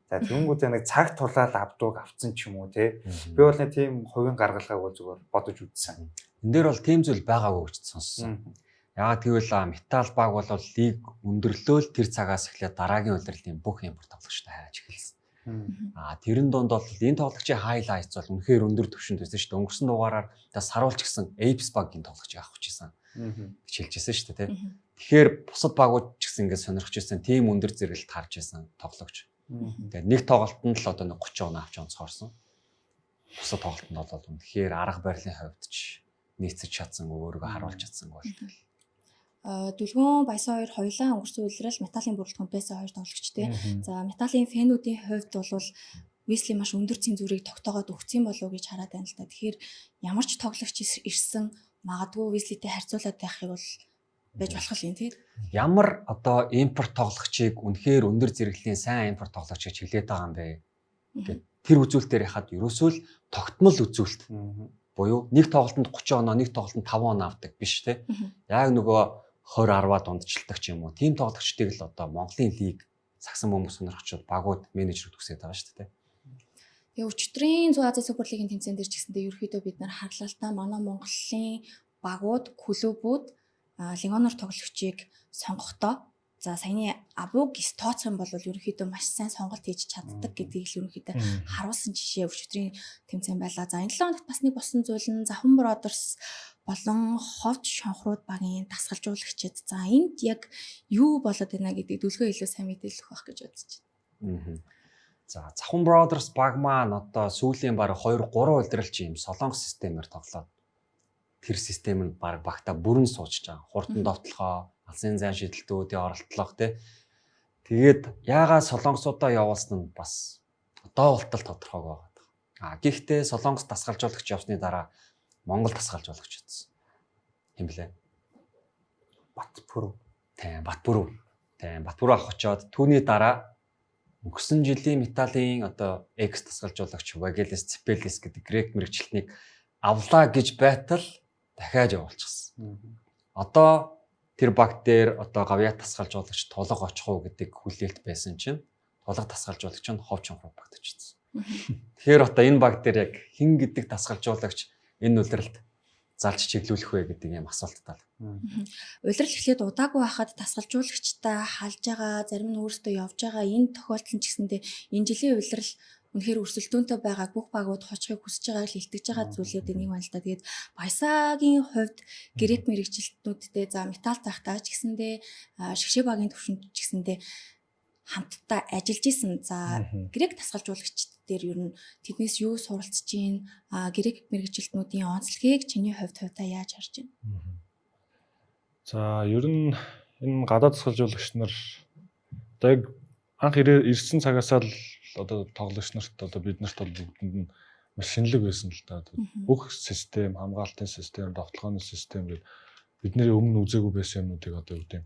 за тэнгуүдээ нэг цаг тулаад авцсан ч юм уу те. Би бол нэг тийм хувийн гаргалгааг бол зүгээр бодож үзсэн.
Энд дээр бол тийм зүйл байгаагүй гэж сонссон. Яагаад гэвэл металл баг бол лиг өндөрлөөл тэр цагаас эхлээд дараагийн удирдлын бүх импорт тоглогчтой хайж эхэлсэн. Тэрэн донд бол энэ тоглогчийн хайлайтс бол үнэхээр өндөр түвшинд байсан шүү дээ. Өнгөрсөн дугаараар саруулч гэсэн Apes баг-ийн тоглогчийг авах гэсэн. Гэж хэлжсэн шүү дээ, тийм. Тэгэхээр бусад багууд ч гэсэн ингээд сонирхож ирсэн тийм өндөр зэрэгэлт харж ирсэн тоглогч. Тэгээд нэг тоглолтод л одоо 30 оноо авч онцгоорсон. Бусад тоглолтод бол үнэхээр арга барилын хувьд ч нийцэж чадсан, өөрийгөө харуулж чадсан болтой.
Дүлгүүн Баясан 2 хоёулаа өнгөрсөн үеэрэл металлын бүрэлдэхүүн байсан 2 тоглогч тий. За металлын фэнүүдийн хувьд бол Wesley маш өндөр цензурыг тогтоогоод өгсөн болов уу гэж хараад байна л да. Тэгэхээр ямар ч тоглогч ирсэн магадгүй Wesley-тэй харьцуулаад байхыг бол байж болох юм тий.
Ямар одоо импорт тоглогчийг үнэхээр өндөр зэрэглэлийн сайн импорт тоглогч гэж хэлээд байгаа юм бэ? Гэт тэр үзүүлэлтээр яхад ерөөсөө л тогтмол үзүүлэлт. Буюу нэг тоглолтод 30 оноо, нэг тоглолтод 5 оноо авдаг биш тий. Яг нөгөө 20-10-аа дундчилдаг ч юм уу. Тим тоглогчдыг л одоо Монголын лиг сагсан бөмбөг сонирхчид багууд менежерүүд хүсэж байгаа шүү дээ.
Тэгээ өчигдрийн Зүүн Азийн Суперлигийн тэмцээн дээр ч гэсэндээ ерөөхдөө бид нар харлаа л та манай Монголын багууд, клубүүд легионер тоглогчийг сонгохдоо за саяны Абугис тооцох юм бол ерөөхдөө маш сайн сонголт хийж чаддаг гэдгийг л ерөөхдөө харуулсан жишээ өчигдрийн тэмцээн байлаа. За энэ 7 хоногт бас нэг болсон зүйл нь Захын Бродерс болон Ховд Шонхрууд багийн дасгалжуулагчид. За энд яг юу болоод байна гэдгийг дүлгөө илүү сайн мэдээлэх байх гэж бодож байна.
За Захын Бродерс баг маань одоо сүүлийн баг 2-3 удиралч юм солонгос системээр тоглоод тэр систем нь баг багта бүрэн суучж байгаа. Хурдан довтлохоо, алсын зайн шидэлтүүдийн оролдлого тий. Тэгээд яагаад солонгосуудаа явуулсан нь бас доолтол тодорхойг байгаа. Гэхдээ солонгос дасгалжуулагч явсны дараа Монгол дасгалжуулагч үзсэн. Хэм блэ? Батбүрүү. Батбүрүү авах очоод түүний дараа өнгөрсөн жилийн металлын одоо X дасгалжуулагч Вагелис Цепелис гэдэг грек мэрэгчлэлтнийг авлаа гэж байтал дахиад явуулчихсан. Одоо тэр баг дээр одоо гавьяа тасгалжуулагч тулга очих уу гэдэг хүлээлт байсан чинь тулга тасгалжуулагч нь Ховд Шонхрууд багтчихсан. Тэгэхээр одоо энэ баг дээр яг хэн гэдэг тасгалжуулагч энэ улиралд залж чиглүүлэх вэ гэдэг юм асуулт тал.
Улирал эхлээд удаагүй байхад дасгалжуулагчтай халж байгаа, зарим нь өөрсдөө явж байгаа энэ тохиолдол нь ч гэсэндээ энэ жилийн улирал үнэхээр өрсөлдөөнтэй байгаа бүх багууд хочхыг хүсэж байгааг л илтгэж байгаа зүйлүүдийн нэг байна л да. Тэгээд Баясагийн хувьд грек мэрэгчлэлтнүүдтэй за металл тахтаач гэсэндээ шгшээ багийн төвшөнд ч гэсэндээ хамтдаа ажиллаж исэн. За грек дасгалжуулагчд дээр ер нь тэднээс юу суралцж гин грек мэрэгчлэлтнүүдийн онцлогийг чиний хувьд хувьдаа яаж харж байна?
За ер нь энэ гадаад дасгалжуулагч нар одоо яг анх ирсэн цагаасаа л одоо тоглогч нарт одоо бид нарт бол бүгдэнд нь маш шинэлэг байсан л да. Бүх систем, хамгаалтын систем, довтлооны систем гэдэг бидний өмнө үзээгүй байсан юмнуудыг одоо юу гэм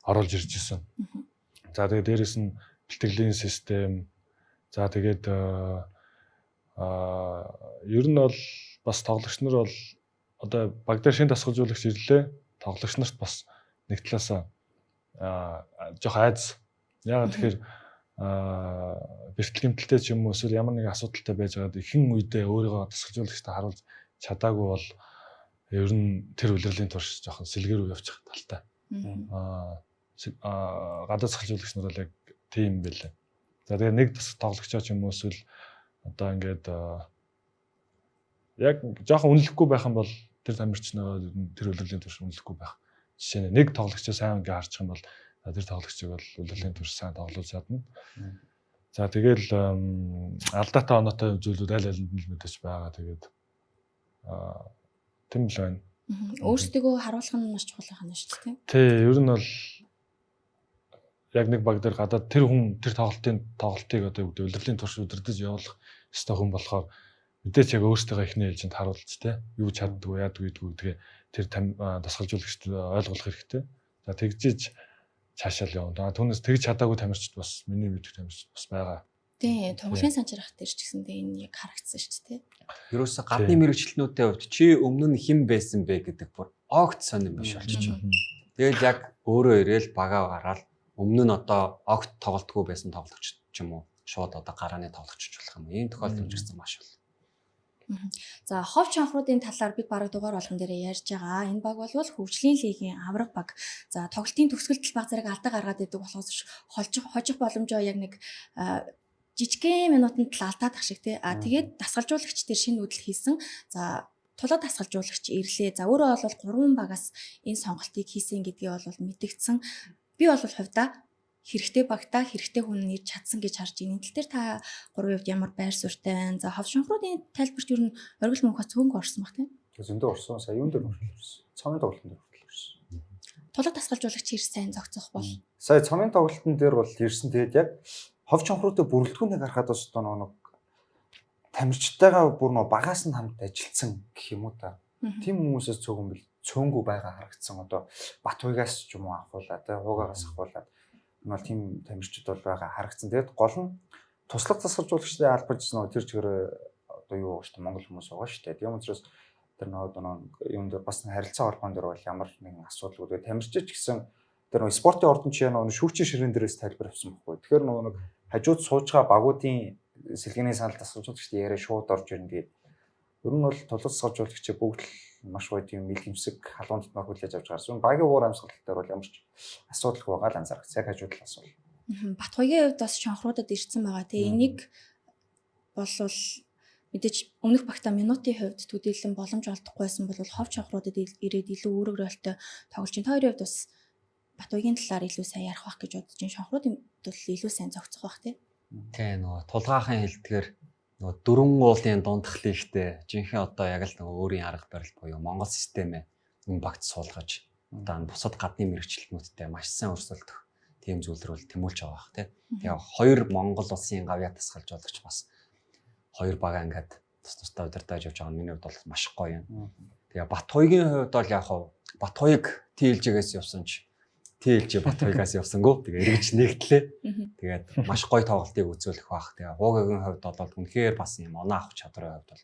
оруулж ирж ирсэн. За тэгээд дээрэс нь бэлтгэлийн систем. За тэгээд ер нь бол бас тоглогч нар бол одоо баг дээр шинэ дасгалжуулагч ирлээ. Тоглогч нарт бас нэг талаасаа жоох айц. Яагаад тэгэхээр бэлтгэмтэлтэй ч юм уу эсвэл ямар нэг асуудалтай байж байгаад ихэнх үедээ өөрийгөө дасгалжуулагчтай харуулж чадаагүй бол ер нь тэр улирлын турш жоохон сэлгэр үе явчих талтай. Гадаад дасгалжуулагч нар бол яг тийм байлаа. За тэгээ нэг тоглогчоо ч юм уу эсвэл одоо ингээд яг жоохон үнэлэхгүй байх юм бол тэр тамирч нөгөө тэр улирлын турш үнэлэхгүй байх. Жишээ нь нэг тоглогчоо сайн ингээд харчих юм бол тэр тоглогчийг бол улирлын турш сайн тоглуулж чадна. За тэгэл алдаатай оноотой зүйлүүд аль алинд нь мэдээж байгаа. Тэгээд тийм л байна.
Өөрсдөө харуулах нь маш чухал байна шүү дээ.
Тий, ер нь бол яг нэг баг дээр гадаад тэр хүн тэр тоглолтыг одоо улирлын турш удирдах явуулах ёстой хүн болохоор мэдээч яг өөрсдөө ихний ээлжинд харуулж тий юу чаддгүй яадгүй гэдгийг тэр дасгалжуулагчд ойлгох хэрэгтэй. За тэгжиж цаашаал явна. Түүнээс тэгж чадаагүй тамирчид бас миний мэдих тамирчид бас байгаа.
Тий, тоглоомын санчрах дээр ч гэсэндээ энэ яг харагдсан шүү дээ.
Ерөөсө гадны мэрэгчлэнүүдтэй хувьд чи өмнө нь хэн байсан бэ гэдэг бүр огт сонирн биш болчих. Тэгэл яг өөрөө ирээл багаа гараад Өмнө нь одоо огт тоглолтгүй байсан тоглогч ч юм уу шууд одоо гарааны тоглогч болох юм. Ийм тохиолдол үүссэн маш бол.
За хов чанхруудын талаар бид бараг дугаар болгон дээр ярьж байгаа. Энэ баг бол хөгжлийн лигийн авраг баг. За тоглолтын төгсгөлд баг зэрэг алдаа гаргаад идэг болохоос хожих боломжоо яг нэг жижигхэн минутанд л алдаад ах шиг тий. Тэгээд дасгалжуулагч тэр шинэ үдэл хийсэн. За тулаад дасгалжуулагч ирлээ. За өөрөө бол 3 багаас энэ сонголтыг хийсэн гэдгийг бол мэдгдсэн. Би бол хувьдаа хэрэгтэй багтаа хэрэгтэй хүн нэрж чадсан гэж харж байна. Тэл дээр та 3 хувьд ямар байр суурьтай байна? За хов шонхруудын тайлбарт юу н оргил мөнхөд цөөнгө орсон баг тийм.
Зөндөө орсон. Сая юун дээр орсон. Цомын тоглолтын дээр орсон.
Тулаад дасгалжуулагч ирс сайн зогцох бол.
Сая цомын тоглолтын дээр бол ирсэн. Тэгээд яг хов шонхруудын бүрэлдэхүүнийг харахад бас одоо нэг тамирчтайгаа бүр нөө багаас нь хамт ажилласан гэх юм уу та. Тим хүмүүсээс цөөнгөө байгаа харагдсан. Одоо Батуйгаас ч юм уу авахуулаад, хуугаагаас авахуулаад энэ бол тийм тамирчид бол байгаа харагдсан. Тэгээд гол нь туслах засгалжуулагчдын албаж нөө тэр чигээр одоо юу гэж Монгол хүмүүс байгаа шүү дээ. Тийм учраас тэр нөө юм дээр бас харилцаа холбоон дээр бол ямар нэгэн асуудал үүдэг. Тамирчид гэсэн тэр нөө спортын ордон чинь нөө шүүгчийн ширээн дээрээс тайлбар авсан байхгүй. Тэгэхээр нөө нэг хажууд сууж байгаа багуудын сэлгээний санал засгалжуулагчдын яриа шууд орж ирнэ. Тэгээд ер нь бол тулгуур засгалжуулагч бүгд маш гоё тийм мэлгэмсэг халуун дотноор хүлээж авч гарсан. Багийн уур амьсгал дээр бол ямар ч асуудалгүй байгаа л анзаарах. Яг хажууд талаас бол.
Батхойгийн хувьд бас шонхруудад ирсэн байгаа. Тэгээ энийг болвол мэдээж өмнөх багтаа минутын хувьд төдийлөн боломж олдохгүйсэн бол хов шонхруудад ирээд илүү үүрэг ролтой тоглож чинь. Та хоёрын хувьд бас Батхойгийн талаар илүү сайн ярих байх гэж бодож чинь. Шонхруудын бол илүү сайн зохицох байх тий.
Тэ нөгөө тулгаахан хэлдгээр нөгөө 4 уулын дундхлыхтэй жинхэнэ одоо яг л нөгөө өөрийн арга барил буюу Монгол системээ энэ багт суулгаж одоо бусад гадны мэрэгчлэлтнүүдтэй маш сайн өрсөлдөх тийм зүйлэр бол тэмүүлж байгаа бах тий. Тэгээ 2 Монгол улсын гавьяа тасгалжуулагч бас 2 бага ингээд тусдаа удирдах явж байгаа нь миний хувьд бол маш гоё юм. Тэгээ Батхойгийн хувьд бол яг хав Батхойг TLG-гээс явсан ч TLG Батхойгаас явсангүй. Тэгээ эргэж нэгтлээ. Тэгээд маш гоё тоглолтыг үзүүлэх бах. Тэгээ Хуугагийн хувьд бол үнэхээр бас юм оноо авах чадрын хувьд бол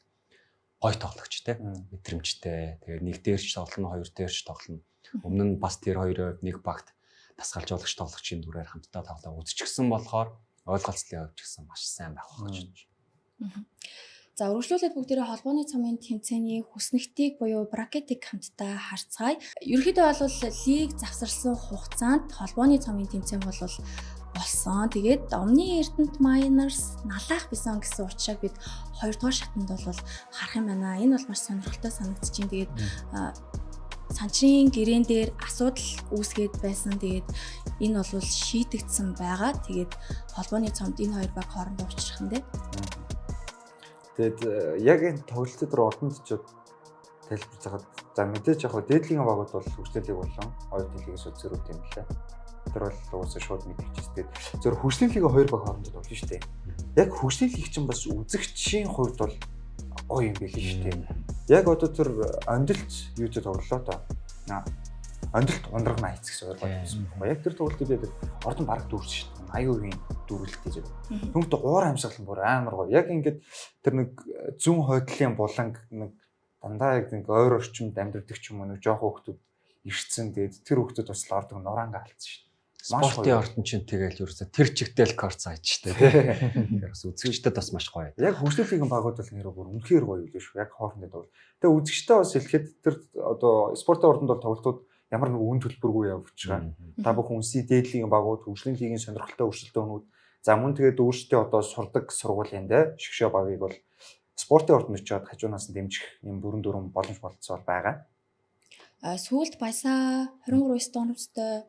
гоё тоглогч те. Мэдрэмжтэй. Тэгээ нэг дээрч тоглоно, хоёр дээрч тоглоно. Өмнө нь бас тэр хоёрын нэг багт дасгалжуулагч тоглогчийн дүрээр хамтдаа тоглоо үзчихсэн болохоор ойлголцлын хувьд ч гэсэн маш сайн байх гэж байна.
За үргэлжлүүлээд бүгдээрээ холбооны цомын тэмцээний хүснэгтийг буюу бракетыг хамтдаа харцгаая. Ерөнхийдөө бол лиг завсарсан хугацаанд холбооны цомын тэмцээн бол болсон. Тэгээд Omni Эрдэнэт Miners налаах бison гэсэн уучраг бид 2 дугаар шатанд бол харах юм байна. Энэ бол маш сонирхолтой санагдаж байна. Тэгээд санчрын гэрээн дээр асуудал үүсгээд байсан. Тэгээд энэ бол шийтэгдсэн байгаа. Тэгээд холбооны цомд энэ хоёр баг хоорондоо уулзах нь дээ.
Тэгээд яг энэ тоглолтын дээр ордонд ч тайлбарж байгаа. За мэдээж яг дээдлийн багууд бол хөгжлөлийг болон хоёр дэлхийгээс үзэрүүд юм лээ. Тэр бол уусаа шууд мэдчихсэн. Тэгээд зөв хөгжлийн лигийн хоёр баг хоорондоо тоглоно шүү дээ. Яг хөгжлийн лиг чинь бас үзэгчийн хувьд бол гоё юм байл шүү дээ. Яг одоо тэр ондилт юутэй тоглолоо доо. Ондилт ундрагна хийц гэсэн хоёр баг байсан байна. Яг тэр тоглолтод байдаг ордон бараг дүүрсэн шүү дээ. 80% дүүрэлттэй зэрэг. Түүнтэй уур амьсгал бүр амар гоё. Яг ингээд тэр нэг зүүн хойдлын буланг нэг дандаа яг нэг ойр орчимд амьдардаг ч юм уу нэг жоох хүүхдүүд ирсэн. Тэгээд тэр хүүхдүүд бас ордог нуранга алдсан шүү дээ.
Спортын ордон чинь тэгэл ерөөсө тэр чигтэл кор цааж штэ тий. Бас үзэгчдэд бас маш гоё.
Яг хөгжлийн багууд бол нэрээ бүр үнэхээр гоё үлээ шүү. Яг хоорондоо бол. Тэгээ үзэгчтэй бас хэлэхэд тэр одоо спортын ордонд бол тоглолтууд ямар нэг үн төлбөргүй явж байгаа. Та бүхэн үнсний дээдлийн багууд, хөгжлийн лигийн сонирхолтой өрсөлдөөнүүд, за мөн тэгээд өөрсдөө одоо сурдаг сургуулийн шгшөө багийг бол спортын ордонд очиод хажуунаас нь дэмжих юм бүрэн дүрэн боломж болцсон байгаа.
Сүүлд Баясаа 23 оноцтой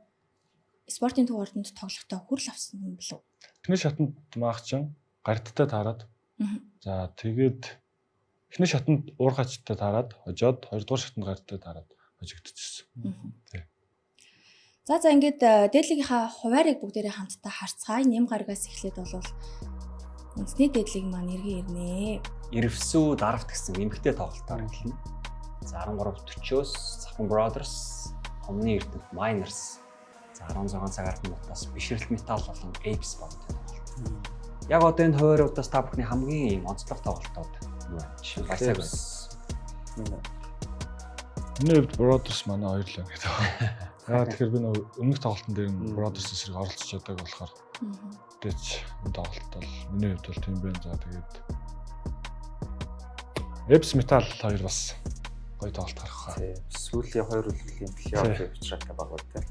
спортын төв ордонд тоглохдоо хүрэл авсан юм болов уу?
Эхний шатанд маагчин гардтай таарад. За тэгээд эхний шатанд уурхачтай таарад, хожоод 2 дугаар шатанд гардтай таарад хожигдчихсэн. Тий.
За ингээд дээдлигийнхаа хуваарийг бүгдээрээ хамтдаа харцгаая. Нэм гаргаас эхлээд бол үндэсний дээдлиг маань иргэн ирнэ.
Ирвсүү даравт гэсэн эмгтэй тоглолтоор эхэлнэ. За 13:40-оос Safan Brothers, Omni Эрдэнэт Miners. За 16 цагаар минутаас Бишрэлт Металл болон Apes багтай тоглолт. Яг одоо энэ хувааруудаас та бүхний хамгийн онцлог тоглолтууд юу вэ? Жишээ нь Баясаг.
Миний хувьд Brothers манай хоёр л юм гэдэг. Тэгэхээр би нөгөө өмнөх тоглолтын дээр нь Brothers эсрэг оролцож чаддаг болохоор мэдээч энэ тоглолт бол миний хувьд бол тийм байна. За тэгээд Eps Metal хоёр бас гоё тоглолт гарах хаа.
Сүүлийн 2 үлрэлийн плей-офф авчраад байгаа тийм.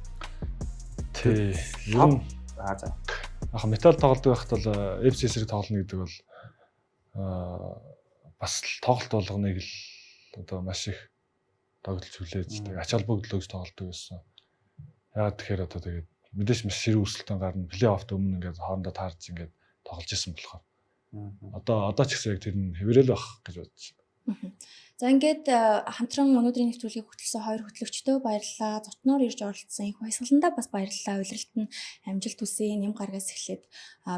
Тий.
За.
Яг Metal тоглодог байхад бол Eps эсрэг тоглоно гэдэг бол бас тоглолт болгоныг л одоо маш их тоглож хүлээж тэг ач холбогдлоо гэж тоглодог байсан. Яагаад тэгэхээр одоо тэгээд мэдээж маш ширүү өсөлтөнд гарна. Плей-оффт өмнө ингээд хоорондоо таарч ингээд тоглож исэн болохоор. Одоо ч гэсэн яг тэр нь хэврээл байх гэж бодож байна.
За ингээд хамтран өнөөдрийн нэвтрүүлгийг хөтлсөн хоёр хөтлөгчдөө баярлалаа. Зочноор ирж оролцсон их баясгаландаа бас баярлалаа. Улиралд нь амжилт хүсье. Нэм гаргаас эхлээд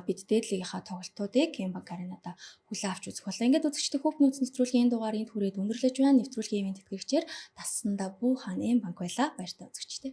бид дээдлигийнхаа тоглолтуудыг Gambang Arena-да хүлээн авч үзэх болоо. Ингээд үзэгчдийн хөв нөөц нэвтрүүлгийн энэ дугаарыг хүрээд өндөрлөж байна. Нэвтрүүлгийн ивент тэтгэгчээр тассандаа бүү хаан Gambang байла. Баяртай үзэгчдээ.